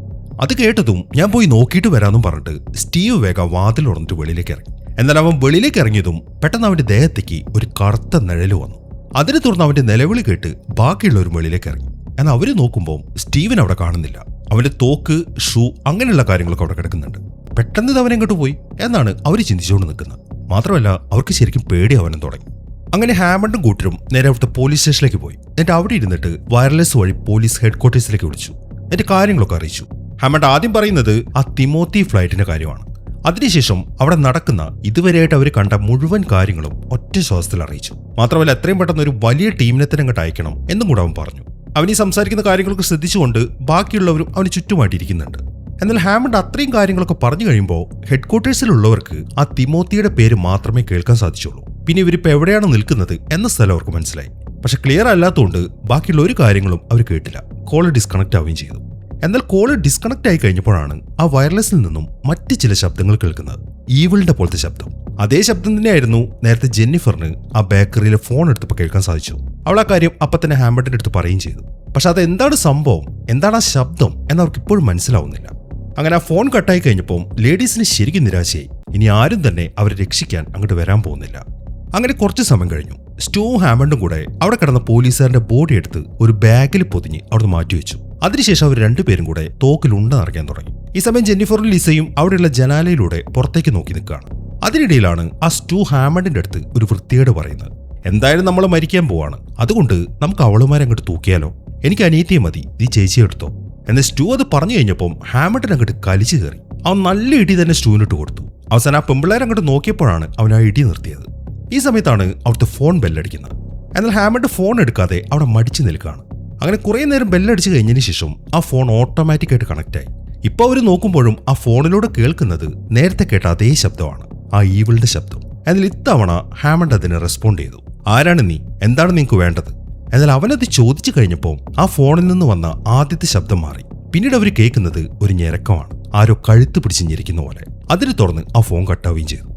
അത് കേട്ടതും ഞാൻ പോയി നോക്കിയിട്ട് വരാമെന്നും പറഞ്ഞിട്ട് സ്റ്റീവ് വേഗം വാതിൽ ഉറന്നിട്ട് വെളിയിലേക്ക് ഇറങ്ങി. എന്നാൽ അവൻ വെളിയിലേക്ക് ഇറങ്ങിയതും പെട്ടെന്ന് അവന്റെ ദേഹത്തേക്ക് ഒരു കറുത്ത നിഴല് വന്നു. അതിനെ തുറന്ന് അവന്റെ നിലവിളി കേട്ട് ബാക്കിയുള്ളവർ വെളിയിലേക്ക് ഇറങ്ങി. എന്നാൽ അവര് നോക്കുമ്പോൾ സ്റ്റീവൻ അവിടെ കാണുന്നില്ല. അവന്റെ തോക്ക്, ഷൂ അങ്ങനെയുള്ള കാര്യങ്ങളൊക്കെ അവിടെ കിടക്കുന്നുണ്ട്. പെട്ടെന്ന് ഇത് അവനെങ്ങോട്ട് പോയി എന്നാണ് അവർ ചിന്തിച്ചുകൊണ്ട് നിൽക്കുന്നത്. മാത്രമല്ല അവർക്ക് ശരിക്കും പേടി അവനും തുടങ്ങി. അങ്ങനെ ഹാമണ്ടും കൂട്ടരും നേരെ അവിടുത്തെ പോലീസ് സ്റ്റേഷനിലേക്ക് പോയി. എന്നിട്ട് അവിടെ ഇരുന്നിട്ട് വയർലെസ് വഴി പോലീസ് ഹെഡ്ക്വാർട്ടേഴ്സിലേക്ക് വിളിച്ചു. എന്നിട്ട് കാര്യങ്ങളൊക്കെ അറിയിച്ചു. ഹാമണ്ട് ആദ്യം പറയുന്നത് ആ തിമോത്തി ഫ്ലൈറ്റിന്റെ കാര്യമാണ്. അതിനുശേഷം അവിടെ നടക്കുന്ന ഇതുവരെയായിട്ട് അവർ കണ്ട മുഴുവൻ കാര്യങ്ങളും ഒറ്റ ശ്വാസത്തിൽ അറിയിച്ചു. മാത്രമല്ല എത്രയും പെട്ടെന്ന് ഒരു വലിയ ടീമിനെ തന്നെ അങ്ങോട്ട് അയക്കണം എന്നും കൂടെ അവൻ പറഞ്ഞു. അവനീ സംസാരിക്കുന്ന കാര്യങ്ങളൊക്കെ ശ്രദ്ധിച്ചുകൊണ്ട് ബാക്കിയുള്ളവരും അവന് ചുറ്റുമായിട്ടിരിക്കുന്നുണ്ട്. എന്നാൽ ഹാമണ്ട് അത്രയും കാര്യങ്ങളൊക്കെ പറഞ്ഞു കഴിയുമ്പോൾ ഹെഡ്ക്വാർട്ടേഴ്സിലുള്ളവർക്ക് ആ തിമോത്തിയുടെ പേര് മാത്രമേ കേൾക്കാൻ സാധിച്ചുള്ളൂ. പിന്നെ ഇവരിപ്പോൾ എവിടെയാണ് നിൽക്കുന്നത് എന്ന സ്ഥലം അവർക്ക് മനസ്സിലായി. പക്ഷെ ക്ലിയർ അല്ലാത്തതുകൊണ്ട് ബാക്കിയുള്ള ഒരു കാര്യങ്ങളും അവർ കേട്ടില്ല. കോള് ഡിസ്കണക്ട് ആവുകയും ചെയ്തു. എന്നാൽ കോള് ഡിസ്കണക്ട് ആയി കഴിഞ്ഞപ്പോഴാണ് ആ വയർലെസ്സിൽ നിന്നും മറ്റ് ചില ശബ്ദങ്ങൾ കേൾക്കുന്നത്. ഈവിളിന്റെ പോലത്തെ ശബ്ദം. അതേ ശബ്ദം തന്നെയായിരുന്നു നേരത്തെ ജെന്നിഫറിന് ആ ബേക്കറിയിലെ ഫോൺ എടുത്തപ്പോൾ കേൾക്കാൻ സാധിച്ചു. അവൾ ആ കാര്യം അപ്പം തന്നെ ഹാമണ്ടിന്റെ അടുത്ത് പറയുകയും ചെയ്തു. പക്ഷെ അതെന്താണ് സംഭവം, എന്താണ് ആ ശബ്ദം എന്നവർക്ക് ഇപ്പോഴും മനസ്സിലാവുന്നില്ല. അങ്ങനെ ആ ഫോൺ കട്ടായി കഴിഞ്ഞപ്പോൾ ലേഡീസിന് ശരിക്കും നിരാശയായി. ഇനി ആരും തന്നെ അവരെ രക്ഷിക്കാൻ അങ്ങോട്ട് വരാൻ പോകുന്നില്ല. അങ്ങനെ കുറച്ച് സമയം കഴിഞ്ഞു. സ്റ്റൂ ഹാമണ്ടും കൂടെ അവിടെ കിടന്ന പോലീസുകാരന്റെ ബോഡി എടുത്ത് ഒരു ബാഗിൽ പൊതിഞ്ഞ് അവിടുന്ന് മാറ്റിവെച്ചു. അതിനുശേഷം അവർ രണ്ടുപേരും കൂടെ തോക്കിൽ ഉണ്ട നിറയ്ക്കാൻ തുടങ്ങി. ഈ സമയം ജെന്നിഫറും ലിസയും അവിടെയുള്ള ജനാലയിലൂടെ പുറത്തേക്ക് നോക്കി നിൽക്കുകയാണ്. അതിനിടയിലാണ് ആ സ്റ്റൂ ഹാമണ്ടിന്റെ അടുത്ത് ഒരു വൃത്തികേട് പറയുന്നത്. എന്തായാലും നമ്മൾ മരിക്കാൻ പോവാണ്, അതുകൊണ്ട് നമുക്ക് അവളുമാരെ അങ്ങോട്ട് തൂക്കിയാലോ? എനിക്ക് അനിയത്തിയെ മതി, നീ ചേച്ചിയെ എടുത്തോ. എന്നാൽ സ്റ്റൂ അത് പറഞ്ഞു കഴിഞ്ഞപ്പം ഹാമണ്ടിന് അങ്ങോട്ട് കലിച്ചു കയറി. അവൻ നല്ല ഇടി തന്നെ സ്റ്റൂവിനിട്ട് കൊടുത്തു. അവസാനം ആ പെമ്പിള്ളേരെ അങ്ങോട്ട് നോക്കിയപ്പോഴാണ് അവൻ ആ ഇടി നിർത്തിയത്. ഈ സമയത്താണ് അവിടുത്തെ ഫോൺ ബെല്ലടിക്കുന്നത്. എന്നാൽ ഹാമണ്ട് ഫോൺ എടുക്കാതെ അവിടെ മടിച്ചു നിൽക്കുകയാണ്. അങ്ങനെ കുറേ നേരം ബെല്ലടിച്ച് കഴിഞ്ഞതിന് ശേഷം ആ ഫോൺ ഓട്ടോമാറ്റിക്കായിട്ട് കണക്റ്റായി. ഇപ്പോൾ അവർ നോക്കുമ്പോഴും ആ ഫോണിലൂടെ കേൾക്കുന്നത് നേരത്തെ കേട്ട അതേ ശബ്ദമാണ്, ആ ഈവിളിന്റെ ശബ്ദം. എന്നാൽ ഇത്തവണ ഹാമണ്ട് അതിനെ റെസ്പോണ്ട് ചെയ്തു. ആരാണ് നീ, എന്താണ് നിങ്ങൾക്ക് വേണ്ടത്? എന്നാൽ അവനത് ചോദിച്ചു കഴിഞ്ഞപ്പോൾ ആ ഫോണിൽ നിന്ന് വന്ന ആദ്യത്തെ ശബ്ദം മാറി. പിന്നീട് അവർ കേൾക്കുന്നത് ഒരു ഞെരക്കമാണ്, ആരോ കഴുത്ത് പിടിച്ച് ഞെരിക്കുന്ന പോലെ. അതിനെ തുറന്ന് ആ ഫോൺ കട്ടാവുകയും ചെയ്തു.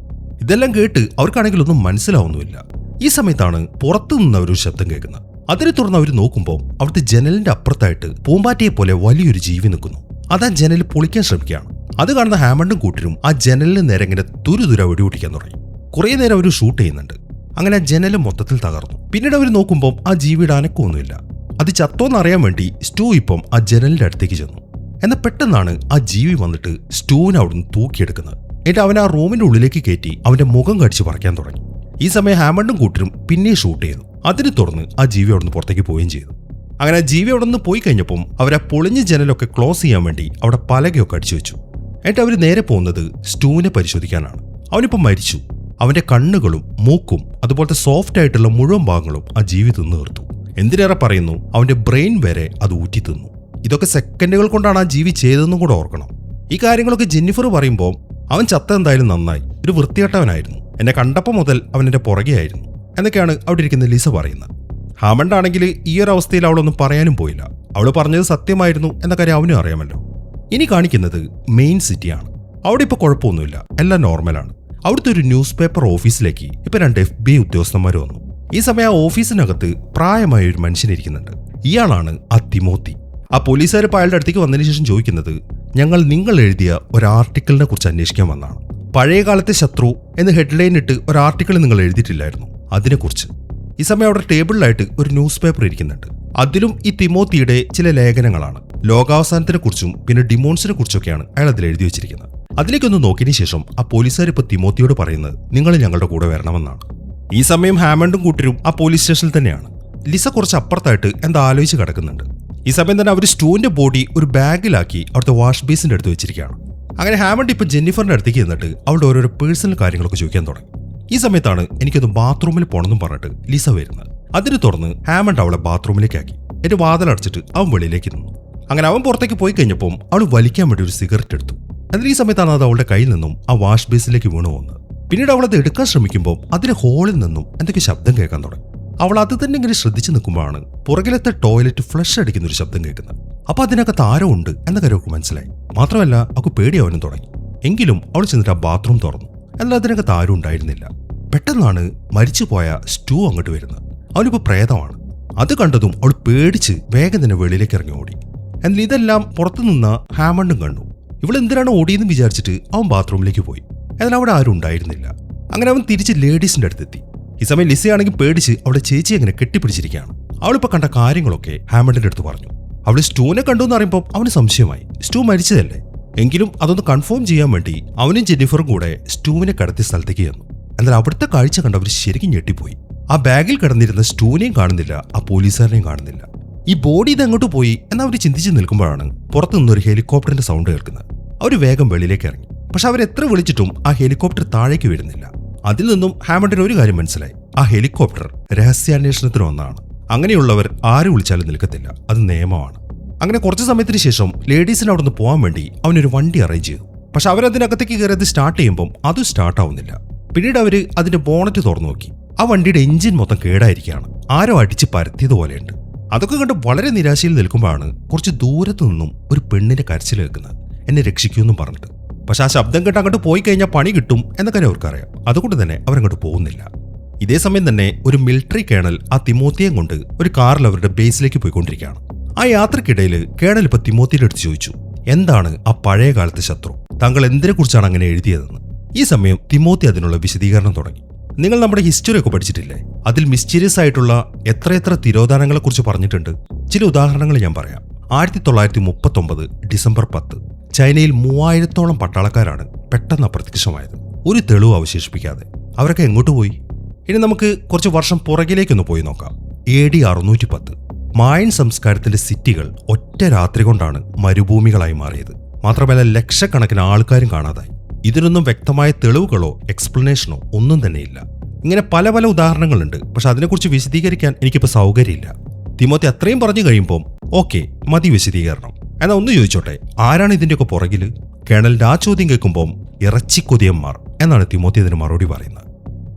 ഇതെല്ലാം കേട്ട് അവർക്കാണെങ്കിൽ ഒന്നും മനസ്സിലാവുന്നുമില്ല. ഈ സമയത്താണ് പുറത്തു നിന്ന് ഒരു ശബ്ദം കേൾക്കുന്നത്. അതിനെ തുറന്ന് അവർ നോക്കുമ്പോൾ അവിടുത്തെ ജനലിന്റെ അപ്പുറത്തായിട്ട് പൂമ്പാറ്റയെ പോലെ വലിയൊരു ജീവി നിൽക്കുന്നു. അത് ആ ജനൽ പൊളിക്കാൻ ശ്രമിക്കുകയാണ്. അത് കാണുന്ന ഹാമണ്ടും കൂട്ടരും ആ ജനലിന് നേരെ ഇങ്ങനെ തുരുതുര വെടിപൊട്ടിക്കാൻ തുടങ്ങി. കുറേ നേരം അവർ ഷൂട്ട് ചെയ്യുന്നുണ്ട്. അങ്ങനെ ആ ജനൽ മൊത്തത്തിൽ തകർന്നു. പിന്നീട് അവർ നോക്കുമ്പോൾ ആ ജീവിയുടെ അനക്കമൊന്നുമില്ല. അത് ചത്തോന്നറിയാൻ വേണ്ടി സ്റ്റൂ ഇപ്പം ആ ജനലിന്റെ അടുത്തേക്ക് ചെന്നു. എന്നാൽ പെട്ടെന്നാണ് ആ ജീവി വന്നിട്ട് സ്റ്റൂവിനെ അവിടുന്ന് തൂക്കിയെടുക്കുന്നത്. എന്നിട്ട് അവൻ ആ റൂമിന്റെ ഉള്ളിലേക്ക് കയറ്റി അവന്റെ മുഖം കടിച്ച് പറിക്കാൻ തുടങ്ങി. ഈ സമയം ഹാമണ്ടും കൂട്ടരും പിന്നെ ഷൂട്ട് ചെയ്തു. അതിനെ തുറന്ന് ആ ജീവി അവിടുന്ന് പുറത്തേക്ക് പോവുകയും ചെയ്തു. അങ്ങനെ ആ ജീവി അവിടെ നിന്ന് പോയി കഴിഞ്ഞപ്പം അവരാ പൊളിഞ്ഞ ജനലൊക്കെ ക്ലോസ് ചെയ്യാൻ വേണ്ടി അവിടെ പലകയൊക്കെ അടിച്ചു വെച്ചു. എന്നിട്ട് അവർ നേരെ പോകുന്നത് സ്റ്റൂവിനെ പരിശോധിക്കാനാണ്. അവനിപ്പം മരിച്ചു. അവന്റെ കണ്ണുകളും മൂക്കും അതുപോലത്തെ സോഫ്റ്റ് ആയിട്ടുള്ള മുഴുവൻ ഭാഗങ്ങളും ആ ജീവി തിന്നു തീർത്തു. എന്തിനേറെ പറയുന്നു, അവന്റെ ബ്രെയിൻ വരെ അത് ഊറ്റി തിന്നു. ഇതൊക്കെ സെക്കൻഡുകൾ കൊണ്ടാണ് ആ ജീവി ചെയ്തതെന്നും കൂടെ ഓർക്കണം. ഈ കാര്യങ്ങളൊക്കെ ജെന്നിഫർ പറയുമ്പോൾ അവൻ ചത്ത എന്തായാലും നന്നായി, ഒരു വൃത്തികെട്ടവനായിരുന്നു, എന്നെ കണ്ടപ്പോൾ മുതൽ അവൻ എന്റെ പുറകെയായിരുന്നു എന്നൊക്കെയാണ് അവിടെ ഇരിക്കുന്ന ലിസ പറയുന്നത്. ഹാമണ്ട് ആണെങ്കിൽ ഈ ഒരു അവസ്ഥയിൽ അവളൊന്നും പറയാനും പോയില്ല. അവൾ പറഞ്ഞത് സത്യമായിരുന്നു എന്ന കാര്യം അവനും അറിയാമല്ലോ. ഇനി കാണിക്കുന്നത് മെയിൻ സിറ്റിയാണ്. അവിടെ ഇപ്പോൾ കുഴപ്പമൊന്നുമില്ല, എല്ലാം നോർമലാണ്. അവിടുത്തെ ഒരു ന്യൂസ് പേപ്പർ ഓഫീസിലേക്ക് ഇപ്പോൾ 2 FBI ഉദ്യോഗസ്ഥന്മാർ വന്നു. ഈ സമയം ആ ഓഫീസിനകത്ത് പ്രായമായ ഒരു മനുഷ്യനിരിക്കുന്നുണ്ട്. ഇയാളാണ് ആ തിമോത്തി. ആ പോലീസുകാർ ഇപ്പോൾ അയാളുടെ അടുത്തേക്ക് വന്നതിന് ശേഷം ചോദിക്കുന്നത്, ഞങ്ങൾ നിങ്ങൾ എഴുതിയ ഒരു ആർട്ടിക്കിളിനെ കുറിച്ച് അന്വേഷിക്കാൻ വന്നതാണ്. പഴയ കാലത്തെ ശത്രു എന്ന് ഹെഡ്ലൈൻ ഇട്ട് ഒരു ആർട്ടിക്കിൾ നിങ്ങൾ എഴുതിയിട്ടില്ലായിരുന്നു, അതിനെക്കുറിച്ച്. ഈ സമയം അവിടെ ടേബിളിലായിട്ട് ഒരു ന്യൂസ് പേപ്പർ ഇരിക്കുന്നുണ്ട്. അതിലും ഈ തിമോത്തിയുടെ ചില ലേഖനങ്ങളാണ്. ലോകാവസാനത്തിനെ കുറിച്ചും പിന്നെ ഡിമോൺസിനെ കുറിച്ചൊക്കെയാണ് അയാൾ അതിൽ എഴുതി വെച്ചിരിക്കുന്നത്. അതിലേക്കൊന്ന് നോക്കിയതിനു ശേഷം ആ പോലീസുകാർ ഇപ്പോൾ തിമോത്തിയോട് പറയുന്നത് നിങ്ങൾ ഞങ്ങളുടെ കൂടെ വരണമെന്നാണ്. ഈ സമയം ഹാമണ്ടും കൂട്ടരും ആ പോലീസ് സ്റ്റേഷനിൽ തന്നെയാണ്. ലിസ കുറച്ച് അപ്പുറത്തായിട്ട് എന്താ ആലോചിച്ച് കിടക്കുന്നുണ്ട്. ഈ സമയം തന്നെ അവർ സ്റ്റൂവിന്റെ ബോഡി ഒരു ബാഗിലാക്കി അവിടുത്തെ വാഷ് ബേസിന്റെ അടുത്ത് വെച്ചിരിക്കുകയാണ്. അങ്ങനെ ഹാമണ്ട് ഇപ്പോൾ ജെന്നിഫറിന്റെ അടുത്തേക്ക് ചെന്നിട്ട് അവളുടെ ഓരോരോ പേഴ്സണൽ കാര്യങ്ങളൊക്കെ ചോദിക്കാൻ തുടങ്ങി. ഈ സമയത്താണ് എനിക്കൊന്ന് ബാത്റൂമിൽ പോകണമെന്നും പറഞ്ഞിട്ട് ലിസ വരുന്നത്. അതിന് തുറന്ന് ഹാമണ്ട് അവളെ ബാത്റൂമിലേക്ക് ആക്കി. എന്റെ വാതിലടച്ചിട്ട് അവൻ വെളിയിലേക്ക് നിന്നു. അങ്ങനെ അവൻ പുറത്തേക്ക് പോയി കഴിഞ്ഞപ്പോൾ അവൾ വലിക്കാൻ വേണ്ടി ഒരു സിഗരറ്റ് എടുത്തു. എന്നാൽ ഈ സമയത്താണ് അത് അവളുടെ കയ്യിൽ നിന്നും ആ വാഷ് ബേസിലേക്ക് വീണു പോകുന്നത്. പിന്നീട് അവൾ അത് എടുക്കാൻ ശ്രമിക്കുമ്പോൾ അതിന്റെ ഹോളിൽ നിന്നും എന്തൊക്കെ ശബ്ദം കേൾക്കാൻ തുടങ്ങി. അവൾ അത് തന്നെ ഇങ്ങനെ ശ്രദ്ധിച്ചു നിൽക്കുമ്പോഴാണ് പുറകിലത്തെ ടോയ്ലറ്റ് ഫ്ലഷ് അടിക്കുന്ന ഒരു ശബ്ദം കേൾക്കുന്നത്. അപ്പൊ അതിനകത്ത് ആരോ ഉണ്ട് എന്ന കാര്യം അവൾക്ക് മനസ്സിലായി. മാത്രമല്ല അവൾക്ക് പേടിയാവാനും തുടങ്ങി. എങ്കിലും അവൾ ചെന്നിട്ട് ആ ബാത്റൂം തുറന്നു. എന്നാൽ അതിനകത്ത് ആരും ഉണ്ടായിരുന്നില്ല. പെട്ടെന്നാണ് മരിച്ചുപോയ സ്റ്റൂ അങ്ങോട്ട് വരുന്നത്. അവനിപ്പോൾ പ്രേതമാണ്. അത് കണ്ടതും അവൾ പേടിച്ച് വേഗം തന്നെ വെളിയിലേക്ക് ഇറങ്ങി ഓടി. എന്നാൽ ഇതെല്ലാം പുറത്തുനിന്ന ഹാമണ്ടും കണ്ടു. ഇവൾ എന്തിനാണ് ഓടിയെന്ന് വിചാരിച്ചിട്ട് അവൻ ബാത്റൂമിലേക്ക് പോയി. എന്നാൽ അവിടെ ആരും ഉണ്ടായിരുന്നില്ല. അങ്ങനെ അവൻ തിരിച്ച് ലേഡീസിന്റെ അടുത്തെത്തി. ഈ സമയം ലിസയാണെങ്കിൽ പേടിച്ച് അവളുടെ ചേച്ചി അങ്ങനെ കെട്ടിപ്പിടിച്ചിരിക്കുകയാണ്. അവളിപ്പോൾ കണ്ട കാര്യങ്ങളൊക്കെ ഹാമണ്ടിന്റെ അടുത്ത് പറഞ്ഞു. അവൾ സ്റ്റൂവിനെ കണ്ടു എന്ന് പറയുമ്പോൾ അവന് സംശയമായി. സ്റ്റൂ മരിച്ചതല്ലേ? എങ്കിലും അതൊന്ന് കൺഫേം ചെയ്യാൻ വേണ്ടി അവനും ജെന്നിഫറും കൂടെ സ്റ്റൂവിനെ കടത്തിയ സ്ഥലത്തേക്ക് ചെന്നു. എന്നാൽ അവിടുത്തെ കാഴ്ച കണ്ടവർ ശരിക്കും ഞെട്ടിപ്പോയി. ആ ബാഗിൽ കിടന്നിരുന്ന സ്റ്റൂവിനെയും കാണുന്നില്ല, ആ പോലീസുകാരനെയും കാണുന്നില്ല. ഈ ബോഡി ഇത് എങ്ങോട്ട് പോയി എന്നവർ ചിന്തിച്ച് നിൽക്കുമ്പോഴാണ് പുറത്തു നിന്നൊരു ഹെലികോപ്റ്ററിന്റെ സൗണ്ട് കേൾക്കുന്നത്. അവർ വേഗം വെളിയിലേക്ക് ഇറങ്ങി. പക്ഷെ അവരെത്ര വിളിച്ചിട്ടും ആ ഹെലികോപ്റ്റർ താഴേക്ക് വരുന്നില്ല. അതിൽ നിന്നും ഹാമണ്ടിന് ഒരു കാര്യം മനസ്സിലായി. ആ ഹെലികോപ്റ്റർ രഹസ്യാന്വേഷണത്തിന് ഒന്നാണ്. അങ്ങനെയുള്ളവർ ആര് വിളിച്ചാലും നിൽക്കത്തില്ല, അത് നിയമമാണ്. അങ്ങനെ കുറച്ച് സമയത്തിന് ശേഷം ലേഡീസിന് അവിടെ നിന്ന് പോകാൻ വേണ്ടി അവനൊരു വണ്ടി അറേഞ്ച് ചെയ്തു. പക്ഷെ അവരതിനകത്തേക്ക് കയറിയത് സ്റ്റാർട്ട് ചെയ്യുമ്പോൾ അതും സ്റ്റാർട്ട് ആവുന്നില്ല. പിന്നീട് അവർ അതിന്റെ ബോണറ്റ് തുറന്നു നോക്കി. ആ വണ്ടിയുടെ എഞ്ചിൻ മൊത്തം കേടായിരിക്കുകയാണ്. ആരോ അടിച്ച് പരത്തിയതുപോലെയുണ്ട്. അതൊക്കെ കണ്ട് വളരെ നിരാശയിൽ നിൽക്കുമ്പോഴാണ് കുറച്ച് ദൂരത്തു നിന്നും ഒരു പെണ്ണിന്റെ കരച്ചിൽ കേൾക്കുന്നത്. എന്നെ രക്ഷിക്കുമെന്നും പറഞ്ഞിട്ട്. പക്ഷെ ആ ശബ്ദം കേട്ട് അങ്ങോട്ട് പോയി കഴിഞ്ഞാൽ പണി കിട്ടും എന്ന കാര്യം അവർക്കറിയാം. അതുകൊണ്ട് തന്നെ അവരങ്ങോട്ട് പോകുന്നില്ല. ഇതേ സമയം തന്നെ ഒരു മിലിറ്ററി കേണൽ ആ തിമോത്തിയെ കൊണ്ട് ഒരു കാറിൽ അവരുടെ ബേസിലേക്ക് പോയിക്കൊണ്ടിരിക്കുകയാണ്. ആ യാത്രക്കിടയിൽ കേണൽ ഇപ്പൊ തിമോത്തിയുടെ അടുത്ത് ചോദിച്ചു, എന്താണ് ആ പഴയ കാലത്തെ ശത്രു? താങ്കൾ എന്തിനെക്കുറിച്ചാണ് അങ്ങനെ എഴുതിയതെന്ന്. ഈ സമയം തിമോത്തി അതിനുള്ള വിശദീകരണം തുടങ്ങി. നിങ്ങൾ നമ്മുടെ ഹിസ്റ്ററി ഒക്കെ പഠിച്ചിട്ടില്ലേ? അതിൽ മിസ്റ്റീരിയസ് ആയിട്ടുള്ള എത്രയെത്ര തിരോധാനങ്ങളെ കുറിച്ച് പറഞ്ഞിട്ടുണ്ട്. ചില ഉദാഹരണങ്ങൾ ഞാൻ പറയാം. 1939 ഡിസംബർ 10 ചൈനയിൽ 3000-ഓളം പട്ടാളക്കാരാണ് പെട്ടെന്ന് അപ്രത്യക്ഷമായത്, ഒരു തെളിവ് അവശേഷിപ്പിക്കാതെ. അവരൊക്കെ എങ്ങോട്ട് പോയി? ഇനി നമുക്ക് കുറച്ച് വർഷം പുറകിലേക്കൊന്ന് പോയി നോക്കാം. AD 610 മായൻ സംസ്കാരത്തിന്റെ സിറ്റികൾ ഒറ്റ രാത്രി കൊണ്ടാണ് മരുഭൂമികളായി മാറിയത്. മാത്രമല്ല ലക്ഷക്കണക്കിന് ആൾക്കാരും കാണാതായി. ഇതിനൊന്നും വ്യക്തമായ തെളിവുകളോ എക്സ്പ്ലനേഷനോ ഒന്നും തന്നെയില്ല. ഇങ്ങനെ പല പല ഉദാഹരണങ്ങളുണ്ട്. പക്ഷെ അതിനെക്കുറിച്ച് വിശദീകരിക്കാൻ എനിക്കിപ്പോൾ സൗകര്യമില്ല. തിമോത്തി അത്രയും പറഞ്ഞു കഴിയുമ്പോൾ ഓക്കെ മതി വിശദീകരണം. എന്നാൽ ഒന്ന് ചോദിച്ചോട്ടെ, ആരാണ് ഇതിന്റെയൊക്കെ പുറകില്? കേണലിന്റെ ആ ചോദ്യം കേൾക്കുമ്പോൾ ഇറച്ചിക്കൊതിയന്മാർ എന്നാണ് തിമോത്തി അതിന് മറുപടി പറയുന്നത്.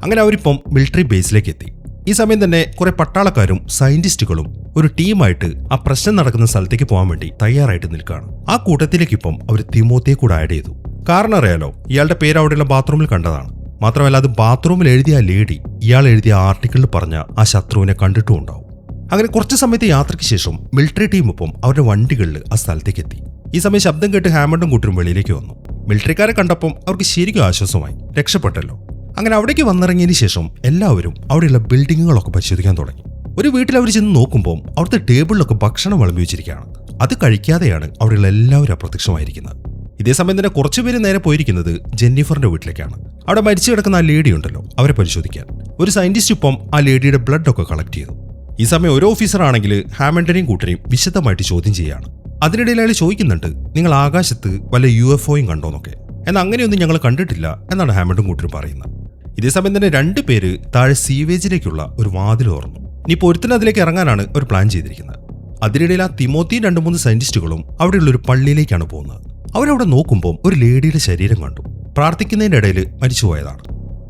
അങ്ങനെ അവരിപ്പം മിലിറ്ററി ബേസിലേക്ക് എത്തി. ഈ സമയം തന്നെ കുറെ പട്ടാളക്കാരും സയന്റിസ്റ്റുകളും ഒരു ടീമായിട്ട് ആ പ്രശ്നം നടക്കുന്ന സ്ഥലത്തേക്ക് പോകാൻ വേണ്ടി തയ്യാറായിട്ട് നിൽക്കുകയാണ്. ആ കൂട്ടത്തിലേക്ക് ഇപ്പം അവർ തിമോത്തിയെ കൂടെ ആഡ് ചെയ്തു. കാരണം അറിയാലോ, ഇയാളുടെ പേര് അവിടെയുള്ള ബാത്റൂമിൽ കണ്ടതാണ്. മാത്രമല്ല അത് ബാത്റൂമിൽ എഴുതിയ ആ ലേഡി ഇയാൾ എഴുതിയ ആർട്ടിക്കിളിൽ പറഞ്ഞ ആ ശത്രുവിനെ കണ്ടിട്ടും ഉണ്ടാവും. അങ്ങനെ കുറച്ച് സമയത്ത് യാത്രയ്ക്ക് ശേഷം മിലിറ്ററി ടീം ഇപ്പം അവരുടെ വണ്ടികളിൽ ആ സ്ഥലത്തേക്ക് എത്തി. ഈ സമയം ശബ്ദം കേട്ട് ഹാമണ്ടും കൂട്ടരും വെളിയിലേക്ക് വന്നു. മിലിറ്ററിക്കാരെ കണ്ടപ്പം അവർക്ക് ശരിക്കും ആശ്വാസമായി, രക്ഷപ്പെട്ടല്ലോ. അങ്ങനെ അവിടേക്ക് വന്നിറങ്ങിയതിന് ശേഷം എല്ലാവരും അവിടെയുള്ള ബിൽഡിങ്ങുകളൊക്കെ പരിശോധിക്കാൻ തുടങ്ങി. ഒരു വീട്ടിൽ അവർ ചെന്ന് നോക്കുമ്പോൾ അവിടുത്തെ ടേബിളിലൊക്കെ ഭക്ഷണം വിളമ്പി വെച്ചിരിക്കുകയാണ്. അത് കഴിക്കാതെയാണ് അവിടെയുള്ള എല്ലാവരും അപ്രത്യക്ഷമായിരിക്കുന്നത്. ഇതേസമയം തന്നെ കുറച്ചുപേര് നേരെ പോയിരിക്കുന്നത് ജെന്നിഫറിന്റെ വീട്ടിലേക്കാണ്. അവിടെ മരിച്ചു കിടക്കുന്ന ആ ലേഡി ഉണ്ടല്ലോ, അവരെ പരിശോധിക്കാൻ. ഒരു സയന്റിസ്റ്റ് ഇപ്പം ആ ലേഡിയുടെ ബ്ലഡ് ഒക്കെ കളക്ട് ചെയ്തു. ഈ സമയം ഒരു ഓഫീസർ ആണെങ്കിൽ ഹാമണ്ടിനെയും കൂട്ടരെയും വിശദമായിട്ട് ചോദ്യം ചെയ്യുകയാണ്. അതിനിടയിൽ അയാൾ ചോദിക്കുന്നുണ്ട്, നിങ്ങൾ ആകാശത്ത് വല്ല UFOയും കണ്ടോന്നൊക്കെ. എന്നാൽ അങ്ങനെയൊന്നും ഞങ്ങൾ കണ്ടിട്ടില്ല എന്നാണ് ഹാമണ്ടും കൂട്ടരും പറയുന്നത്. ഇതേ സമയം തന്നെ 2 പേര് താഴെ സീവേജിലേക്കുള്ള ഒരു വാതിൽ തുറന്നു. ഇനി ഒരുത്തൻ അതിലേക്ക് ഇറങ്ങാനാണ് അവർ പ്ലാൻ ചെയ്തിരിക്കുന്നത്. അതിനിടയിൽ ആ തിമോത്തിയും 2-3 സയന്റിസ്റ്റുകളും അവിടെയുള്ള ഒരു പള്ളിയിലേക്കാണ് പോകുന്നത്. അവരവിടെ നോക്കുമ്പോൾ ഒരു ലേഡിയുടെ ശരീരം കണ്ടു. പ്രാർത്ഥിക്കുന്നതിന്റെ ഇടയിൽ മരിച്ചുപോയതാണ്.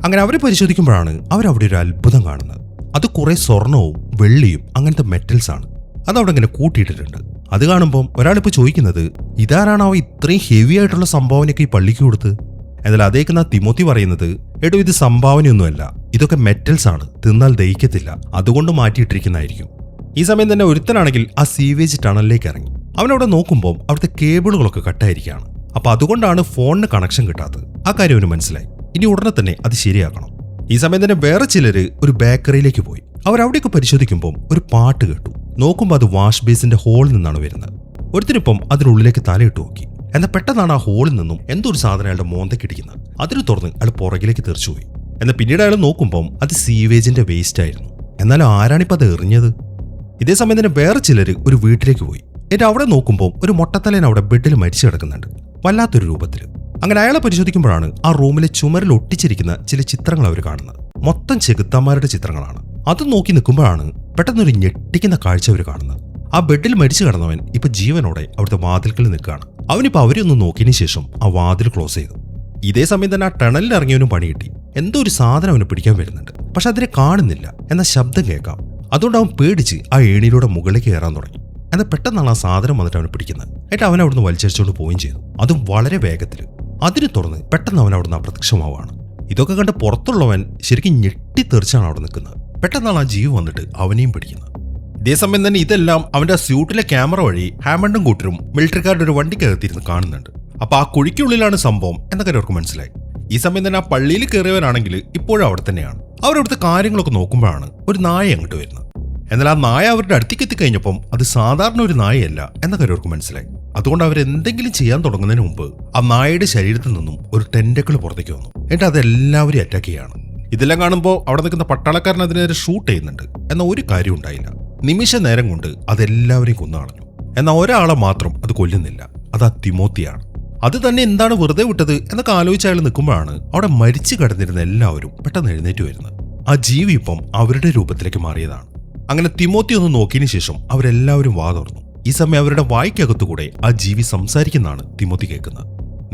അങ്ങനെ അവരെ പരിശോധിക്കുമ്പോഴാണ് അവരവിടെ ഒരു അത്ഭുതം കാണുന്നത്. അത് കുറെ സ്വർണവും വെള്ളിയും അങ്ങനത്തെ മെറ്റൽസ് ആണ്. അതവിടെ ഇങ്ങനെ കൂട്ടിയിട്ടിട്ടുണ്ട്. അത് കാണുമ്പോൾ ഒരാളിപ്പോൾ ചോദിക്കുന്നത്, ഇതാരാണോ ഇത്രയും ഹെവി ആയിട്ടുള്ള സംഭാവനയൊക്കെ ഈ പള്ളിക്ക് കൊടുത്ത്? എന്നാൽ അതേക്കുന്ന തിമോത്തി പറയുന്നത്, എടോ ഇത് സംഭാവനയൊന്നുമല്ല, ഇതൊക്കെ മെറ്റൽസ് ആണ്, തിന്നാൽ ദഹിക്കത്തില്ല, അതുകൊണ്ട് മാറ്റിയിട്ടിരിക്കുന്നതായിരിക്കും. ഈ സമയം തന്നെ ഒരുത്തനാണെങ്കിൽ ആ സീവേജ് ടണലിലേക്ക് ഇറങ്ങി. അവനവിടെ നോക്കുമ്പോൾ അവിടുത്തെ കേബിളുകളൊക്കെ കട്ടായിരിക്കുകയാണ്. അപ്പൊ അതുകൊണ്ടാണ് ഫോണിന് കണക്ഷൻ കിട്ടാത്തത്. ആ കാര്യം അവന് മനസ്സിലായി. ഇനി ഉടനെ തന്നെ അത് ശരിയാക്കണം. ഈ സമയം തന്നെ വേറെ ചിലര് ഒരു ബേക്കറിയിലേക്ക് പോയി. അവരവിടെയൊക്കെ പരിശോധിക്കുമ്പോൾ ഒരു പാട്ട് കേട്ടു. നോക്കുമ്പോൾ അത് വാഷ് ബേസിന്റെ ഹോളിൽ നിന്നാണ് വരുന്നത്. ഒരുത്തിനിപ്പം അതിനുള്ളിലേക്ക് തലയിട്ട് നോക്കി. എന്നാൽ പെട്ടെന്നാണ് ആ ഹോളിൽ നിന്നും എന്തോ ഒരു സാധനം അയാളുടെ മോന്തക്കിടിക്കുന്നത്. അതിന് തുറന്ന് അയാൾ പുറകിലേക്ക് തെറിച്ചുപോയി. എന്നാൽ പിന്നീട് അയാൾ നോക്കുമ്പോൾ അത് സീവേജിന്റെ വേസ്റ്റ് ആയിരുന്നു. എന്നാലും ആരാണിപ്പോൾ അത് എറിഞ്ഞത്? ഇതേ സമയം തന്നെ വേറെ ചിലര് ഒരു വീട്ടിലേക്ക് പോയി. എന്നിട്ട് അവിടെ നോക്കുമ്പോൾ ഒരു മൊട്ടത്തലേൻ അവിടെ ബെഡിൽ മരിച്ചു കിടക്കുന്നുണ്ട്, വല്ലാത്തൊരു രൂപത്തിൽ. അങ്ങനെ അയാളെ പരിശോധിക്കുമ്പോഴാണ് ആ റൂമിലെ ചുമരിൽ ഒട്ടിച്ചിരിക്കുന്ന ചില ചിത്രങ്ങൾ അവർ കാണുന്നത്. മൊത്തം ചെകുത്താന്മാരുടെ ചിത്രങ്ങളാണ്. അത് നോക്കി നിൽക്കുമ്പോഴാണ് പെട്ടെന്നൊരു ഞെട്ടിക്കുന്ന കാഴ്ച അവർ കാണുന്നത്. ആ ബെഡിൽ മരിച്ചു കിടന്നവൻ ഇപ്പൊ ജീവനോടെ അവിടുത്തെ വാതിൽക്കൽ നിൽക്കുകയാണ്. അവനിപ്പോ അവരെയൊന്ന് നോക്കിയതിനു ശേഷം ആ വാതിൽ ക്ലോസ് ചെയ്തു. ഇതേ സമയം തന്നെ ആ ടണലിൽ ഇറങ്ങിയവനും പണി കിട്ടി. എന്തോ ഒരു സാധനം അവനെ പിടിക്കാൻ വരുന്നുണ്ട്. പക്ഷെ അതിനെ കാണുന്നില്ല, എന്ന ശബ്ദം കേൾക്കാം. അതുകൊണ്ട് അവൻ പേടിച്ച് ആ ഏണിയിലൂടെ മുകളിലേക്ക് കയറാൻ തുടങ്ങി. എന്നാൽ പെട്ടെന്നാണ് ആ സാധനം വന്നിട്ട് അവനെ പിടിക്കുന്നത്. എന്നിട്ട് അവൻ അവിടുന്ന് വലിച്ചടിച്ചുകൊണ്ട് പോവുകയും ചെയ്തു, അതും വളരെ വേഗത്തിൽ. അതിന് തുറന്ന് പെട്ടെന്ന് അവൻ അവിടുന്ന് അപ്രത്യക്ഷമാവാണ്. ഇതൊക്കെ കണ്ട് പുറത്തുള്ളവൻ ശരിക്കും ഞെട്ടിത്തെറിച്ചാണ് അവിടെ നിൽക്കുന്നത്. പെട്ടെന്നാണ് ആ ജീവി വന്നിട്ട് അവനെയും പിടിക്കുന്നത്. ഇതേസമയം തന്നെ ഇതെല്ലാം അവന്റെ സ്യൂട്ടിലെ ക്യാമറ വഴി ഹാമണ്ടും കൂട്ടരും മിലിറ്ററിക്കാരുടെ ഒരു വണ്ടിക്കകത്തിരുന്ന് കാണുന്നുണ്ട്. അപ്പൊ ആ കുഴിക്കുള്ളിലാണ് സംഭവം എന്നൊക്കെ അവർക്ക് മനസ്സിലായി. ഈ സമയം തന്നെ ആ പള്ളിയിൽ കയറിയവരാണെങ്കിൽ ഇപ്പോഴും അവിടെ തന്നെയാണ്. അവരവിടുത്തെ കാര്യങ്ങളൊക്കെ നോക്കുമ്പോഴാണ് ഒരു നായ അങ്ങോട്ട് വരുന്നത്. എന്നാൽ ആ നായ അവരുടെ അടുത്തേക്ക് എത്തിക്കഴിഞ്ഞപ്പം അത് സാധാരണ ഒരു നായയല്ല എന്നൊക്കെ അവർക്ക് മനസ്സിലായി. അതുകൊണ്ട് അവരെന്തെങ്കിലും ചെയ്യാൻ തുടങ്ങുന്നതിന് മുമ്പ് ആ നായയുടെ ശരീരത്തിൽ നിന്നും ഒരു ടെന്റക്കിൾ പുറത്തേക്ക് വന്നു. എന്നിട്ട് അതെല്ലാവരും അറ്റാക്ക് ചെയ്യാണ്. ഇതെല്ലാം കാണുമ്പോൾ അവിടെ നിൽക്കുന്ന പട്ടാളക്കാരൻ അതിനെതിരെ ഷൂട്ട് ചെയ്യുന്നുണ്ട്. എന്നാൽ ഒരു കാര്യം ഉണ്ടായില്ല. നിമിഷ നേരം കൊണ്ട് അതെല്ലാവരെയും കൊന്നുകളഞ്ഞു. എന്നാൽ ഒരാളെ മാത്രം അത് കൊല്ലുന്നില്ല. അത് ആ തിമോത്തിയാണ്. അത് തന്നെ എന്താണ് വെറുതെ വിട്ടത് എന്നൊക്കെ ആലോചിച്ച് അയാൾ നിൽക്കുമ്പോഴാണ് അവിടെ മരിച്ചു കിടന്നിരുന്ന എല്ലാവരും പെട്ടെന്ന് എഴുന്നേറ്റ് വരുന്നത്. ആ ജീവി ഇപ്പം അവരുടെ രൂപത്തിലേക്ക് മാറിയതാണ്. അങ്ങനെ തിമോത്തി ഒന്ന് നോക്കിയതിനു ശേഷം അവരെല്ലാവരും വാ തുറന്നു. ഈ സമയം അവരുടെ വായ്ക്കകത്തുകൂടെ ആ ജീവി സംസാരിക്കുന്നതാണ് തിമോത്തി കേൾക്കുന്നത്.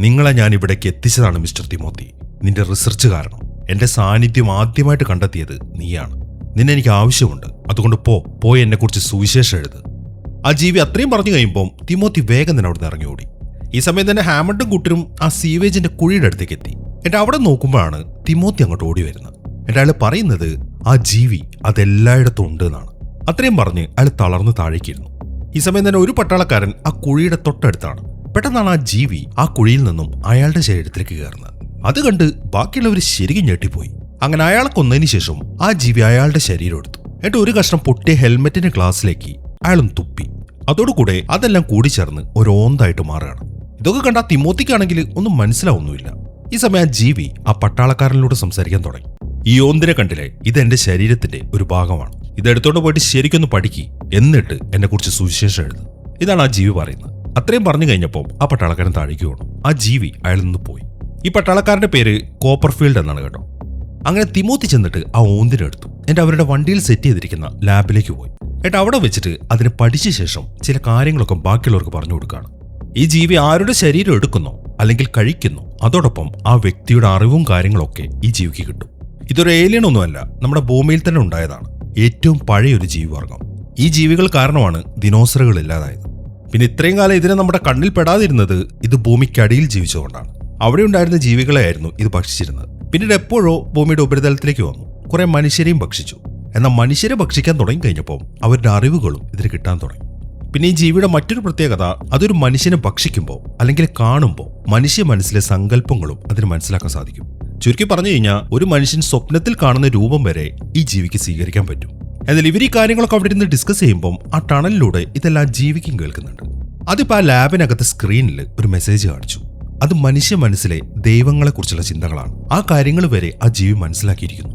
നിങ്ങളെ ഞാൻ ഇവിടേക്ക് എത്തിച്ചതാണ് മിസ്റ്റർ തിമോത്തി. നിന്റെ റിസർച്ച് കാരണം എന്റെ സാന്നിധ്യം ആദ്യമായിട്ട് കണ്ടെത്തിയത് നീയാണ്. നിന്നെ എനിക്ക് ആവശ്യമുണ്ട്. അതുകൊണ്ട് പോയി എന്നെക്കുറിച്ച് സുവിശേഷം എഴുത്. ആ ജീവി അത്രയും പറഞ്ഞു കഴിയുമ്പോൾ തിമോത്തി വേഗം തന്നെ അവിടെ ഇറങ്ങി ഓടി. ഈ സമയം തന്നെ ഹാമണ്ടും കൂട്ടരും ആ സീവേജിന്റെ കുഴിയുടെ അടുത്തേക്ക് എത്തി. എന്നിട്ട് അവിടെ നോക്കുമ്പോഴാണ് തിമോത്തി അങ്ങോട്ട് ഓടി വരുന്നത്. എന്നിട്ട് അയാൾ പറയുന്നത് ആ ജീവി അതെല്ലായിടത്തും ഉണ്ട് എന്നാണ്. അത്രയും പറഞ്ഞ് അയാൾ തളർന്ന് താഴേക്കിരുന്നു. ഈ സമയം തന്നെ ഒരു പട്ടാളക്കാരൻ ആ കുഴിയുടെ തൊട്ടടുത്താണ്. പെട്ടെന്നാണ് ആ ജീവി ആ കുഴിയിൽ നിന്നും അയാളുടെ ശരീരത്തിലേക്ക് കയറുന്നത്. അത് കണ്ട് ബാക്കിയുള്ളവർ ശരിക്കും ഞെട്ടിപ്പോയി. അങ്ങനെ അയാളെ കൊന്നതിന് ശേഷം ആ ജീവി അയാളുടെ ശരീരം എടുത്തു. എന്നിട്ട് ഒരു കഷ്ണം പൊട്ടിയ ഹെൽമെറ്റിന്റെ ഗ്ലാസ്സിലേക്ക് അയാളും തുപ്പി. അതോടുകൂടെ അതെല്ലാം കൂടിച്ചേർന്ന് ഒരു ഓന്തായിട്ട് മാറുകയാണ്. ഇതൊക്കെ കണ്ട തിമോത്തിക്കാണെങ്കിൽ ഒന്നും മനസ്സിലാവുന്നില്ല. ഈ സമയം ആ ജീവി ആ പട്ടാളക്കാരനിലൂടെ സംസാരിക്കാൻ തുടങ്ങി. ഈ ഓന്തിനെ കണ്ടില്ലേ, ഇതെന്റെ ശരീരത്തിന്റെ ഒരു ഭാഗമാണ്. ഇതെടുത്തോണ്ട് പോയിട്ട് ശരിക്കൊന്ന് പഠിക്കി, എന്നിട്ട് എന്നെ കുറിച്ച് സുവിശേഷം എഴുത്. ഇതാണ് ആ ജീവി പറയുന്നത്. അത്രയും പറഞ്ഞു കഴിഞ്ഞപ്പോൾ ആ പട്ടാളക്കാരൻ താഴേക്ക് വീണു. ആ ജീവി അയാളിൽ നിന്ന് പോയി. ഈ പട്ടാളക്കാരന്റെ പേര് കോപ്പർഫീൽഡ് എന്നാണ് കേട്ടോ. അങ്ങനെ തിമോത്തി ചെന്നിട്ട് ആ ഓന്തിനെടുത്തു. എന്നിട്ട് അവരുടെ വണ്ടിയിൽ സെറ്റ് ചെയ്തിരിക്കുന്ന ലാബിലേക്ക് പോയി. എന്നിട്ട് അവിടെ വെച്ചിട്ട് അതിനെ പഠിച്ച ശേഷം ചില കാര്യങ്ങളൊക്കെ ബാക്കിയുള്ളവർക്ക് പറഞ്ഞു കൊടുക്കുകയാണ്. ഈ ജീവി ആരുടെ ശരീരം എടുക്കുന്നോ അല്ലെങ്കിൽ കഴിക്കുന്നോ അതോടൊപ്പം ആ വ്യക്തിയുടെ അറിവും കാര്യങ്ങളൊക്കെ ഈ ജീവിക്ക് കിട്ടും. ഇതൊരു ഏലിയൻ ഒന്നുമല്ല, നമ്മുടെ ഭൂമിയിൽ തന്നെ ഉണ്ടായതാണ്. ഏറ്റവും പഴയൊരു ജീവിവർഗം. ഈ ജീവികൾ കാരണമാണ് ദിനോസറുകൾ ഇല്ലാതായത്. പിന്നെ ഇത്രയും കാലം ഇതിനെ നമ്മുടെ കണ്ണിൽ പെടാതിരുന്നത് ഇത് ഭൂമിക്കടിയിൽ ജീവിച്ചുകൊണ്ടാണ്. അവിടെ ഉണ്ടായിരുന്ന ജീവികളെയായിരുന്നു ഇത് ഭക്ഷിച്ചിരുന്നത്. പിന്നീട് എപ്പോഴോ ഭൂമിയുടെ ഉപരിതലത്തിലേക്ക് വന്നു, കുറെ മനുഷ്യരെയും ഭക്ഷിച്ചു. എന്നാൽ മനുഷ്യരെ ഭക്ഷിക്കാൻ തുടങ്ങിക്കഴിഞ്ഞപ്പോൾ അവരുടെ അറിവുകളും ഇതിന് കിട്ടാൻ തുടങ്ങി. പിന്നെ ഈ ജീവിയുടെ മറ്റൊരു പ്രത്യേകത, അതൊരു മനുഷ്യനെ ഭക്ഷിക്കുമ്പോൾ അല്ലെങ്കിൽ കാണുമ്പോൾ മനുഷ്യ മനസ്സിലെ സങ്കല്പങ്ങളും അതിന് മനസ്സിലാക്കാൻ സാധിക്കും. ചുരുക്കി പറഞ്ഞു കഴിഞ്ഞാൽ ഒരു മനുഷ്യൻ സ്വപ്നത്തിൽ കാണുന്ന രൂപം വരെ ഈ ജീവിക്ക് സ്വീകരിക്കാൻ പറ്റും. എന്നാൽ ഇവർ ഈ കാര്യങ്ങളൊക്കെ അവിടെ ഇരുന്ന് ഡിസ്കസ് ചെയ്യുമ്പോൾ ആ ടണലിലൂടെ ഇതെല്ലാം ജീവിക്കും കേൾക്കുന്നുണ്ട്. അതിപ്പോൾ ആ ലാബിനകത്ത് സ്ക്രീനിൽ ഒരു മെസ്സേജ് കാണിച്ചു. അത് മനുഷ്യ മനസ്സിലെ ദൈവങ്ങളെക്കുറിച്ചുള്ള ചിന്തകളാണ്. ആ കാര്യങ്ങൾ വരെ ആ ജീവി മനസ്സിലാക്കിയിരിക്കുന്നു.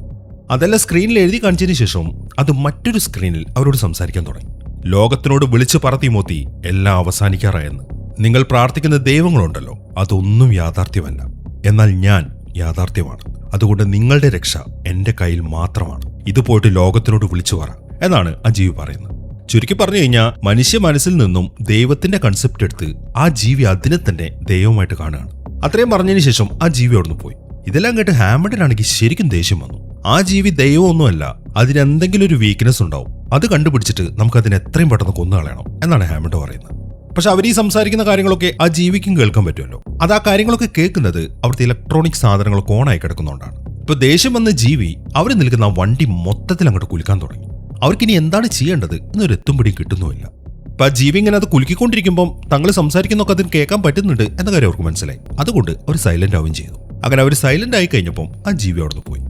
അതെല്ലാം സ്ക്രീനിൽ എഴുതി കാണിച്ചതിന് ശേഷം അത് മറ്റൊരു സ്ക്രീനിൽ അവരോട് സംസാരിക്കാൻ തുടങ്ങി. ലോകത്തിനോട് വിളിച്ചു പറ തിമോത്തി, എല്ലാം അവസാനിക്കാറായെന്ന്. നിങ്ങൾ പ്രാർത്ഥിക്കുന്ന ദൈവങ്ങളുണ്ടല്ലോ, അതൊന്നും യാഥാർത്ഥ്യമല്ല. എന്നാൽ ഞാൻ യാഥാർത്ഥ്യമാണ്. അതുകൊണ്ട് നിങ്ങളുടെ രക്ഷ എന്റെ കയ്യിൽ മാത്രമാണ്. ഇത് പോയിട്ട് ലോകത്തിനോട് വിളിച്ചു പറ എന്നാണ് ആ ജീവി പറയുന്നത്. ചുരുക്കി പറഞ്ഞു കഴിഞ്ഞാൽ മനുഷ്യ മനസ്സിൽ നിന്നും ദൈവത്തിന്റെ കൺസെപ്റ്റ് എടുത്ത് ആ ജീവി അതിനെ തന്നെ ദൈവമായിട്ട് കാണുകയാണ്. അത്രയും പറഞ്ഞതിന് ശേഷം ആ ജീവി അവിടുന്ന് പോയി. ഇതെല്ലാം കേട്ട് ഹാമണ്ടിനാണെങ്കിൽ ശരിക്കും ദേഷ്യം വന്നു. ആ ജീവി ദൈവമൊന്നുമല്ല, അതിനെന്തെങ്കിലും ഒരു വീക്ക്നെസ് ഉണ്ടാവും. അത് കണ്ടുപിടിച്ചിട്ട് നമുക്കതിനെ എത്രയും പെട്ടെന്ന് കൊന്നു കളയണം എന്നാണ് ഹാമണ്ട് പറയുന്നത്. പക്ഷെ അവർ ഈ സംസാരിക്കുന്ന കാര്യങ്ങളൊക്കെ ആ ജീവിക്കും കേൾക്കാൻ പറ്റുമല്ലോ. അത് ആ കാര്യങ്ങളൊക്കെ കേൾക്കുന്നത് അവിടുത്തെ ഇലക്ട്രോണിക് സാധനങ്ങളൊക്കെ ഓണായി കിടക്കുന്നതുകൊണ്ടാണ്. ഇപ്പൊ ദേഷ്യം വന്ന ജീവി അവർ നിൽക്കുന്ന ആ വണ്ടി മൊത്തത്തിൽ അങ്ങോട്ട് കുലുക്കാൻ തുടങ്ങി. അവർക്കിനി എന്താണ് ചെയ്യേണ്ടത് എന്നൊരു എത്തുംപിടിയും കിട്ടുന്നുമില്ല. അപ്പൊ ആ ജീവി ഇങ്ങനെ അത് കുലുക്കിക്കൊണ്ടിരിക്കുമ്പോൾ തങ്ങൾ സംസാരിക്കുന്നൊക്കെ അതിന് കേൾക്കാൻ പറ്റുന്നുണ്ട് എന്ന കാര്യം അവർക്ക് മനസ്സിലായി. അതുകൊണ്ട് അവർ സൈലന്റ് ആവുകയും ചെയ്തു. അങ്ങനെ അവർ സൈലന്റ് ആയി കഴിഞ്ഞപ്പോൾ ആ ജീവി അവിടുന്ന് പോയി.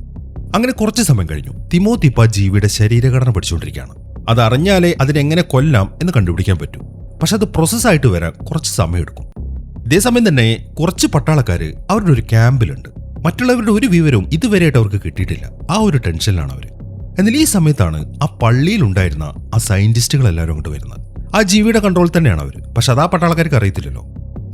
അങ്ങനെ കുറച്ച് സമയം കഴിഞ്ഞു. തിമോത്തി ഇപ്പൊ ആ ജീവിയുടെ ശരീരഘടന പഠിച്ചുകൊണ്ടിരിക്കുകയാണ്. അത് അറിഞ്ഞാലേ അതിനെങ്ങനെ കൊല്ലാം എന്ന് കണ്ടുപിടിക്കാൻ പറ്റൂ. പക്ഷെ അത് പ്രോസസ്സായിട്ട് വരാൻ കുറച്ച് സമയമെടുക്കും. ഇതേസമയം തന്നെ കുറച്ച് പട്ടാളക്കാര് അവരുടെ ഒരു ക്യാമ്പിലുണ്ട്. മറ്റുള്ളവരുടെ ഒരു വിവരവും ഇതുവരെയായിട്ട് അവർക്ക് കിട്ടിയിട്ടില്ല. ആ ഒരു ടെൻഷനിലാണ് അവർ. എന്നാൽ ഈ സമയത്താണ് ആ പള്ളിയിലുണ്ടായിരുന്ന ആ സയന്റിസ്റ്റുകൾ എല്ലാവരും അങ്ങോട്ട് വരുന്നത്. ആ ജീവിയുടെ കൺട്രോൾ തന്നെയാണ് അവർ. പക്ഷെ അത് ആ പട്ടാളക്കാർക്ക് അറിയത്തില്ലല്ലോ.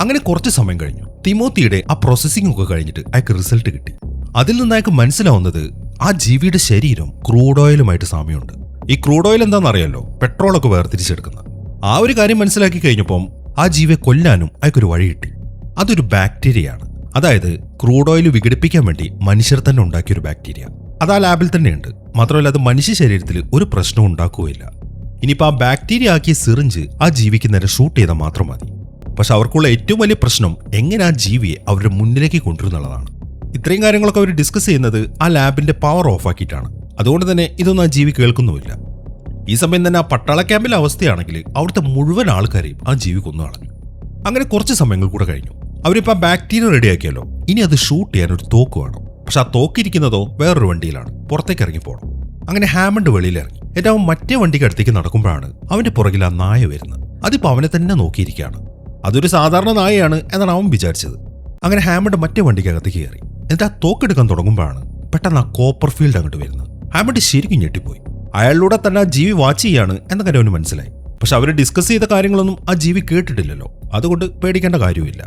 അങ്ങനെ കുറച്ച് സമയം കഴിഞ്ഞു. തിമോത്തിയുടെ ആ പ്രോസസ്സിംഗ് ഒക്കെ കഴിഞ്ഞിട്ട് അയാൾക്ക് റിസൾട്ട് കിട്ടി. അതിൽ നിന്ന് അയാൾക്ക് മനസ്സിലാവുന്നത് ആ ജീവിയുടെ ശരീരം ക്രൂഡ് ഓയിലുമായിട്ട് സാമ്യമുണ്ട്. ഈ ക്രൂഡ് ഓയിൽ എന്താണെന്നറിയാലോ, പെട്രോളൊക്കെ വേർതിരിച്ചെടുക്കുന്നത്. ആ ഒരു കാര്യം മനസ്സിലാക്കി കഴിഞ്ഞപ്പം ആ ജീവിയെ കൊല്ലാനും അയാൾക്കൊരു വഴി കിട്ടി. അതൊരു ബാക്ടീരിയയാണ്. അതായത് ക്രൂഡ് ഓയിൽ വിഘടിപ്പിക്കാൻ വേണ്ടി മനുഷ്യർ തന്നെ ഉണ്ടാക്കിയൊരു ബാക്ടീരിയ. അത് ആ ലാബിൽ തന്നെയുണ്ട്. മാത്രമല്ല അത് മനുഷ്യ ശരീരത്തിൽ ഒരു പ്രശ്നവും ഉണ്ടാക്കുകയില്ല. ഇനിയിപ്പോൾ ആ ബാക്ടീരിയ ആക്കിയ സിറിഞ്ച് ആ ജീവിക്ക് നേരെ ഷൂട്ട് ചെയ്താൽ മാത്രം മതി. പക്ഷെ അവർക്കുള്ള ഏറ്റവും വലിയ പ്രശ്നം എങ്ങനെ ആ ജീവിയെ അവരുടെ മുന്നിലേക്ക് കൊണ്ടുവരുന്നുള്ളതാണ്. ഇത്രയും കാര്യങ്ങളൊക്കെ അവർ ഡിസ്കസ് ചെയ്യുന്നത് ആ ലാബിന്റെ പവർ ഓഫ് ആക്കിയിട്ടാണ്. അതുകൊണ്ട് തന്നെ ഇതൊന്നും ആ ജീവി കേൾക്കുന്നുമില്ല. ഈ സമയം തന്നെ ആ പട്ടാള ക്യാമ്പിലെ അവസ്ഥയാണെങ്കിൽ അവിടുത്തെ മുഴുവൻ ആൾക്കാരെയും ആ ജീവി കൊന്നു കളഞ്ഞു. അങ്ങനെ കുറച്ച് സമയങ്ങൾ കൂടെ കഴിഞ്ഞു. അവരിപ്പോൾ ആ ബാക്ടീരിയ റെഡിയാക്കിയല്ലോ. ഇനി അത് ഷൂട്ട് ചെയ്യാൻ ഒരു തോക്ക് വേണം. പക്ഷെ ആ തോക്കിരിക്കുന്നതോ വേറൊരു വണ്ടിയിലാണ്. പുറത്തേക്ക് ഇറങ്ങി പോകണം. അങ്ങനെ ഹാമണ്ട് വെളിയിലിറങ്ങി. ഏറ്റവും മറ്റേ വണ്ടിക്ക് അടുത്തേക്ക് നടക്കുമ്പോഴാണ് അവന്റെ പുറകിൽ ആ നായ വരുന്നത്. അതിപ്പോൾ അവനെ തന്നെ നോക്കിയിരിക്കുകയാണ്. അതൊരു സാധാരണ നായയാണ് എന്നാണ് അവൻ വിചാരിച്ചത്. അങ്ങനെ ഹാമണ്ട് മറ്റേ വണ്ടിക്കകത്തേക്ക് കയറി. എന്നിട്ട് ആ തോക്കെടുക്കാൻ തുടങ്ങുമ്പോഴാണ് പെട്ടെന്ന് ആ കോപ്പർ ഫീൽഡ് അങ്ങോട്ട് വരുന്നത്. ഹാമണ്ട് ശരിക്കും ഞെട്ടിപ്പോയി. അയാളിലൂടെ തന്നെ ആ ജീവി വാച്ച് ചെയ്യാണ് എന്ന കാര്യം അവന് മനസ്സിലായി. പക്ഷെ അവർ ഡിസ്കസ് ചെയ്ത കാര്യങ്ങളൊന്നും ആ ജീവി കേട്ടിട്ടില്ലല്ലോ. അതുകൊണ്ട് പേടിക്കേണ്ട കാര്യമില്ല.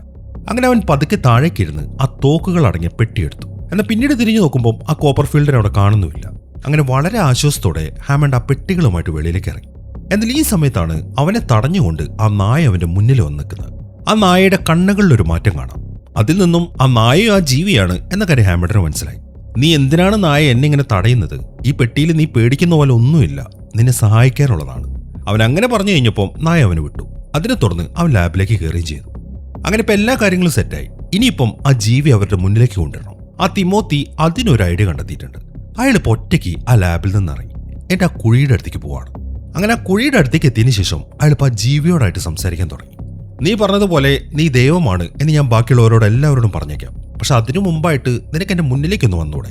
അങ്ങനെ അവൻ പതുക്കെ താഴേക്കിരുന്ന് ആ തോക്കുകൾ അടങ്ങിയ പെട്ടിയെടുത്തു. എന്നാൽ പിന്നീട് തിരിഞ്ഞു നോക്കുമ്പോൾ ആ കോപ്പർ ഫീൽഡിനെ അവിടെ കാണുന്നുമില്ല. അങ്ങനെ വളരെ ആശ്വാസത്തോടെ ഹാമണ്ട് ആ പെട്ടികളുമായിട്ട് വെളിയിലേക്ക് ഇറങ്ങി. എന്നാൽ ഈ സമയത്താണ് അവനെ തടഞ്ഞുകൊണ്ട് ആ നായ അവന്റെ മുന്നിൽ വന്ന് നിൽക്കുന്നത്. ആ നായയുടെ കണ്ണുകളിലൊരു മാറ്റം കാണാം. അതിൽ നിന്നും ആ നായയും ആ ജീവിയാണ് എന്ന കാര്യം ഹാമണ്ടിന് മനസ്സിലായി. നീ എന്തിനാണ് നായ എന്നെ ഇങ്ങനെ തടയുന്നത്? ഈ പെട്ടിയിൽ നീ പേടിക്കുന്ന പോലെ ഒന്നുമില്ല, നിന്നെ സഹായിക്കാനുള്ളതാണ്. അവൻ അങ്ങനെ പറഞ്ഞു കഴിഞ്ഞപ്പോൾ നായ അവന് വിട്ടു. അതിനെ തുടർന്ന് അവൻ ലാബിലേക്ക് കയറുകയും ചെയ്തു. അങ്ങനെ ഇപ്പം എല്ലാ കാര്യങ്ങളും സെറ്റായി. ഇനിയിപ്പം ആ ജീവി അവരുടെ മുന്നിലേക്ക് കൊണ്ടുവരണം. ആ തിമോത്തി അതിനൊരു ഐഡിയ കണ്ടെത്തിയിട്ടുണ്ട്. അയാൾ ഇപ്പോൾ ഒറ്റയ്ക്ക് ആ ലാബിൽ നിന്ന് ഇറങ്ങി എന്നിട്ട് ആ കുഴിയുടെ അടുത്തേക്ക് പോവാണ്. അങ്ങനെ ആ കുഴിയുടെ അടുത്തേക്ക് എത്തിയതിനു ശേഷം അയാളിപ്പോൾ ആ ജീവിയോടായിട്ട് സംസാരിക്കാൻ തുടങ്ങി. നീ പറഞ്ഞതുപോലെ നീ ദൈവമാണ് എന്ന് ഞാൻ ബാക്കിയുള്ളവരോട് എല്ലാവരോടും പറഞ്ഞേക്കാം. പക്ഷെ അതിനു മുമ്പായിട്ട് നിനക്ക് എന്റെ മുന്നിലേക്കൊന്ന് വന്നൂടെ?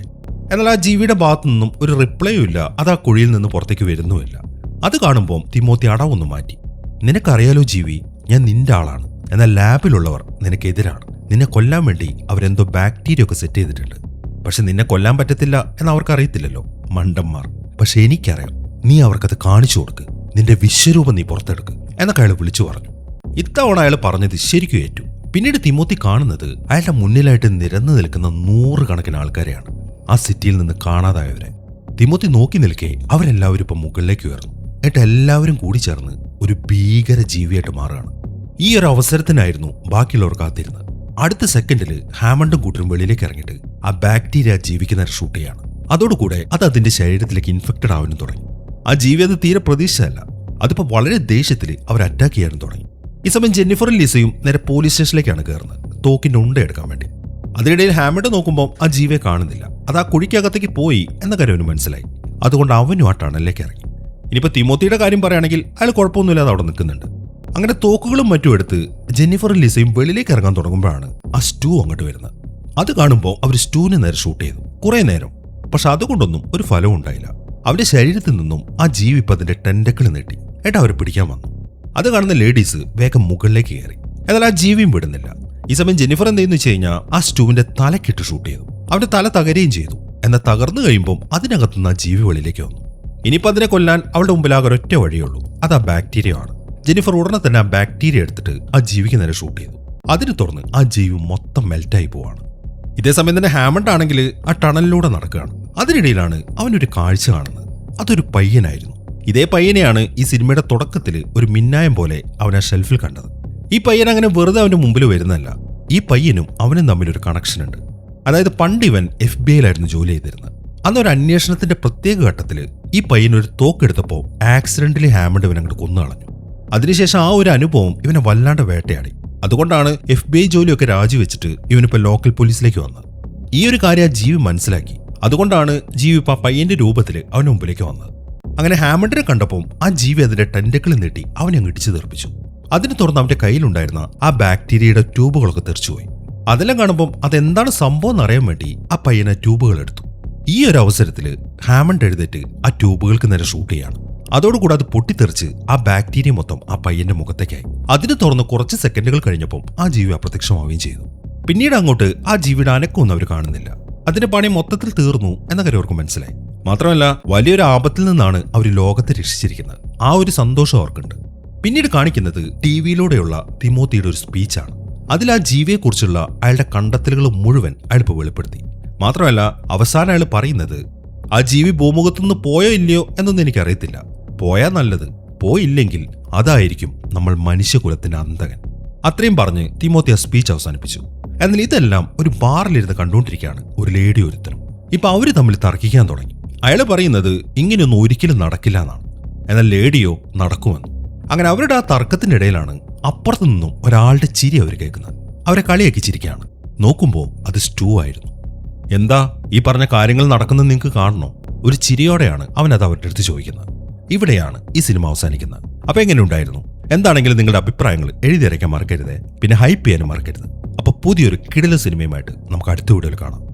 എന്നാൽ ആ ജീവിയുടെ ഭാഗത്തു നിന്നും ഒരു റിപ്ലൈയും ഇല്ല. അത് ആ കുഴിയിൽ നിന്ന് പുറത്തേക്ക് വരുന്നുമില്ല. അത് കാണുമ്പോൾ തിമോത്തി അടവൊന്ന് മാറ്റി. നിനക്കറിയാലോ ജീവി, ഞാൻ നിന്റെ ആളാണ്. എന്നാൽ ലാബിലുള്ളവർ നിനക്കെതിരാണ്. നിന്നെ കൊല്ലാൻ വേണ്ടി അവരെന്തോ ബാക്ടീരിയ ഒക്കെ സെറ്റ് ചെയ്തിട്ടുണ്ട്. പക്ഷെ നിന്നെ കൊല്ലാൻ പറ്റത്തില്ല എന്ന് അവർക്ക് അറിയത്തില്ലല്ലോ, മണ്ടന്മാർ. പക്ഷെ എനിക്കറിയാം. നീ അവർക്കത് കാണിച്ചു കൊടുക്ക്. നിന്റെ വിശ്വരൂപം നീ പുറത്തെടുക്ക് എന്നൊക്കെ അയാൾ വിളിച്ചു പറഞ്ഞു. ഇത്തവണ അയാൾ പറഞ്ഞത് ശരിക്കും ഏറ്റു. പിന്നീട് തിമോത്തി കാണുന്നത് അയാളുടെ മുന്നിലായിട്ട് നിരന്നു നിൽക്കുന്ന 100 കണക്കിന് ആൾക്കാരെയാണ്. ആ സിറ്റിയിൽ നിന്ന് കാണാതായവരെ. തിമോത്തി നോക്കി നിൽക്കെ അവരെല്ലാവരും ഇപ്പം മുകളിലേക്ക് ഉയർന്നു. എന്നിട്ട് എല്ലാവരും കൂടി ചേർന്ന് ഒരു ഭീകര ജീവിയായിട്ട് മാറുകയാണ്. ഈ ഒരു അവസരത്തിനായിരുന്നു ബാക്കിയുള്ളവർ കാത്തിരുന്നത്. അടുത്ത സെക്കൻഡിൽ ഹാമണ്ടും കൂട്ടരും വെളിയിലേക്ക് ഇറങ്ങിയിട്ട് ആ ബാക്ടീരിയ ജീവിക്കുന്ന ഷൂട്ട് ചെയ്യാണ്. അതോടുകൂടെ അത് അതിന്റെ ശരീരത്തിലേക്ക് ഇൻഫെക്റ്റഡ് ആവാനും തുടങ്ങി. ആ ജീവി അത് തീരെ പ്രതീക്ഷിച്ചതല്ല. അതിപ്പോൾ വളരെ ദേഷ്യത്തിൽ അവർ അറ്റാക്ക് ചെയ്യാനും തുടങ്ങി. ഈ സമയം ജെന്നിഫറും ലിസയും നേരെ പോലീസ് സ്റ്റേഷനിലേക്കാണ് കയറുന്നത്, തോക്കിന്റെ ഉണ്ട എടുക്കാൻ വേണ്ടി. അതിനിടയിൽ ഹാമണ്ട് നോക്കുമ്പോൾ ആ ജീവിയെ കാണുന്നില്ല. അത് ആ കുഴിക്കകത്തേക്ക് പോയി എന്ന കാര്യം അവന് മനസ്സിലായി. അതുകൊണ്ട് അവനും ആ ടണലിലേക്ക് ഇറങ്ങി. ഇനിയിപ്പോൾ തിമോത്തിയുടെ കാര്യം പറയുകയാണെങ്കിൽ അയാൾ കുഴപ്പമൊന്നുമില്ലാതെ അവിടെ നിൽക്കുന്നുണ്ട്. അങ്ങനെ തോക്കുകളും മറ്റും എടുത്ത് ജെന്നിഫറും ലിസയും വെളിയിലേക്ക് ഇറങ്ങാൻ തുടങ്ങുമ്പോഴാണ് ആ സ്റ്റൂ അങ്ങോട്ട് വരുന്നത്. അത് കാണുമ്പോൾ അവർ സ്റ്റൂവിന് നേരെ ഷൂട്ട് ചെയ്തു കുറേ നേരം. പക്ഷെ അതുകൊണ്ടൊന്നും ഒരു ഫലവും ഉണ്ടായില്ല. അവന്റെ ശരീരത്തിൽ നിന്നും ആ ജീവി ഇപ്പം അതിന്റെ ടെൻഡക്കിൾ നീട്ടി ഏട്ടാ അവരെ പിടിക്കാൻ വന്നു. അത് കാണുന്ന ലേഡീസ് വേഗം മുകളിലേക്ക് കയറി. എന്നാൽ ആ ജീവിയും വിടുന്നില്ല. ഈ സമയം ജെന്നിഫർ എന്തെന്ന് വെച്ച് കഴിഞ്ഞാൽ ആ സ്റ്റൂവിന്റെ തലക്കിട്ട് ഷൂട്ട് ചെയ്തു. അവന്റെ തല തകരുകയും ചെയ്തു. എന്നാൽ തകർന്നു കഴിയുമ്പോൾ അതിനകത്തുനിന്ന് ആ ജീവി വെളിയിലേക്ക് വന്നു. ഇനിയിപ്പോൾ അതിനെ കൊല്ലാൻ അവളുടെ മുമ്പിലാകെ ഒരൊറ്റ വഴിയുള്ളൂ. അത് ആ ബാക്ടീരിയ ആണ്. ജെന്നിഫർ ഉടനെ തന്നെ ആ ബാക്ടീരിയ എടുത്തിട്ട് ആ ജീവിക്ക് നേരെ ഷൂട്ട് ചെയ്തു. അതിനെ തുറന്ന് ആ ജീവി മൊത്തം മെൽറ്റായി പോവാണ്. ഇതേ സമയം തന്നെ ഹാമണ്ട് ആണെങ്കിൽ ആ ടണലിലൂടെ നടക്കുകയാണ്. അതിനിടയിലാണ് അവനൊരു കാഴ്ച കാണുന്നത്. അതൊരു പയ്യനായിരുന്നു. ഇതേ പയ്യനെയാണ് ഈ സിനിമയുടെ തുടക്കത്തിൽ ഒരു മിന്നായം പോലെ അവൻ ആ ഷെൽഫിൽ കണ്ടത്. ഈ പയ്യൻ അങ്ങനെ വെറുതെ അവന്റെ മുമ്പിൽ വരുന്നതല്ല. ഈ പയ്യനും അവനും തമ്മിലൊരു കണക്ഷൻ ഉണ്ട്. അതായത് പണ്ട് ഇവൻ FBI-യിലായിരുന്നു ജോലി ചെയ്തിരുന്നത്. അന്നൊരു അന്വേഷണത്തിന്റെ പ്രത്യേക ഘട്ടത്തിൽ ഈ പയ്യൻ ഒരു തോക്കെടുത്തപ്പോൾ ആക്സിഡന്റലി ഹാമണ്ട് ഇവൻ അങ്ങോട്ട് കൊന്നു കളഞ്ഞു. അതിനുശേഷം ആ ഒരു അനുഭവം ഇവനെ വല്ലാണ്ട് വേട്ടയാടി. അതുകൊണ്ടാണ് FBI ജോലിയൊക്കെ രാജിവെച്ചിട്ട് ഇവനിപ്പോൾ ലോക്കൽ പോലീസിലേക്ക് വന്നത്. ഈ ഒരു കാര്യം ആ ജീവി മനസ്സിലാക്കി. അതുകൊണ്ടാണ് ജീവി ഇപ്പം ആ പയ്യന്റെ രൂപത്തിൽ അവന്റെ മുമ്പിലേക്ക് വന്നത്. അങ്ങനെ ഹാമണ്ടിനെ കണ്ടപ്പോൾ ആ ജീവി അതിന്റെ ടെന്റക്കിൾ നീട്ടി അവനെ അങ്ങ് ഇടിച്ചു തെറിപ്പിച്ചു. അതിന് തുറന്ന് അവന്റെ കയ്യിലുണ്ടായിരുന്ന ആ ബാക്ടീരിയയുടെ ട്യൂബുകളൊക്കെ തെറിച്ചുപോയി. അതെല്ലാം കാണുമ്പോൾ അതെന്താണ് സംഭവം എന്നറിയാൻ വേണ്ടി ആ പയ്യനെ ട്യൂബുകൾ എടുത്തു. ഈ ഒരു അവസരത്തിൽ ഹാമണ്ട് എഴുന്നേറ്റ് ആ ട്യൂബുകൾക്ക് നേരെ ഷൂട്ട് ചെയ്യാണ്. അതോടുകൂടെ അത് പൊട്ടിത്തെറിച്ച് ആ ബാക്ടീരിയ മൊത്തം ആ പയ്യന്റെ മുഖത്തേക്കായി. അതിന് തുറന്ന് കുറച്ച് സെക്കൻഡുകൾ കഴിഞ്ഞപ്പോൾ ആ ജീവി അപ്രത്യക്ഷമാവുകയും ചെയ്തു. പിന്നീട് അങ്ങോട്ട് ആ ജീവിയുടെ അനക്കമൊന്നും അവർ കാണുന്നില്ല. അതിന്റെ പണി മൊത്തത്തിൽ തീർന്നു എന്ന കാര്യം അവർക്ക് മനസ്സിലായി. മാത്രമല്ല വലിയൊരു ആപത്തിൽ നിന്നാണ് അവർ ലോകത്തെ രക്ഷിച്ചിരിക്കുന്നത്. ആ ഒരു സന്തോഷം അവർക്കുണ്ട്. പിന്നീട് കാണിക്കുന്നത് ടിവിയിലൂടെയുള്ള തിമോത്തിയുടെ ഒരു സ്പീച്ചാണ്. അതിൽ ആ ജീവിയെക്കുറിച്ചുള്ള അയാളുടെ കണ്ടെത്തലുകൾ മുഴുവൻ അയാൾ ഇപ്പോൾ വെളിപ്പെടുത്തി. മാത്രമല്ല അവസാനം അയാൾ പറയുന്നത് ആ ജീവി ഭൂമുഖത്തുനിന്ന് പോയോ ഇല്ലയോ എന്നൊന്നും എനിക്കറിയത്തില്ല. പോയാൽ നല്ലത്, പോയില്ലെങ്കിൽ അതായിരിക്കും നമ്മൾ മനുഷ്യകുലത്തിന്റെ അന്തകൻ. അത്രയും പറഞ്ഞ് തിമോത്തി ആ സ്പീച്ച് അവസാനിപ്പിച്ചു. എന്നാൽ ഇതെല്ലാം ഒരു ബാറിലിരുന്ന് കണ്ടുകൊണ്ടിരിക്കുകയാണ് ഒരു ലേഡി ഒരുത്തനും. ഇപ്പൊ അവര് തമ്മിൽ തർക്കിക്കാൻ തുടങ്ങി. അയാൾ പറയുന്നത് ഇങ്ങനെയൊന്നും ഒരിക്കലും നടക്കില്ല എന്നാണ്. എന്നാൽ ലേഡിയോ നടക്കുമെന്ന്. അങ്ങനെ അവരുടെ ആ തർക്കത്തിനിടയിലാണ് അപ്പുറത്തു നിന്നും ഒരാളുടെ ചിരി അവർ കേൾക്കുന്നത്. അവരെ കളിയാക്കി ചിരിക്കുകയാണ്. നോക്കുമ്പോൾ അത് സ്റ്റൂ ആയിരുന്നു. എന്താ ഈ പറഞ്ഞ കാര്യങ്ങൾ നടക്കുന്നത് നിങ്ങൾക്ക് കാണണോ? ഒരു ചിരിയോടെയാണ് അവനത് അവരുടെ അടുത്ത് ചോദിക്കുന്നത്. ഇവിടെയാണ് ഈ സിനിമ അവസാനിക്കുന്നത്. അപ്പൊ എങ്ങനെയുണ്ടായിരുന്നു? എന്താണെങ്കിലും നിങ്ങളുടെ അഭിപ്രായങ്ങൾ എഴുതിയറിയിക്കാൻ മറക്കരുത്. പിന്നെ ഹൈപ്പ് ചെയ്യാനും മറക്കരുത്. അപ്പൊ പുതിയൊരു കിടിലൻ സിനിമയുമായിട്ട് നമുക്ക് അടുത്ത വീഡിയോയിൽ കാണാം.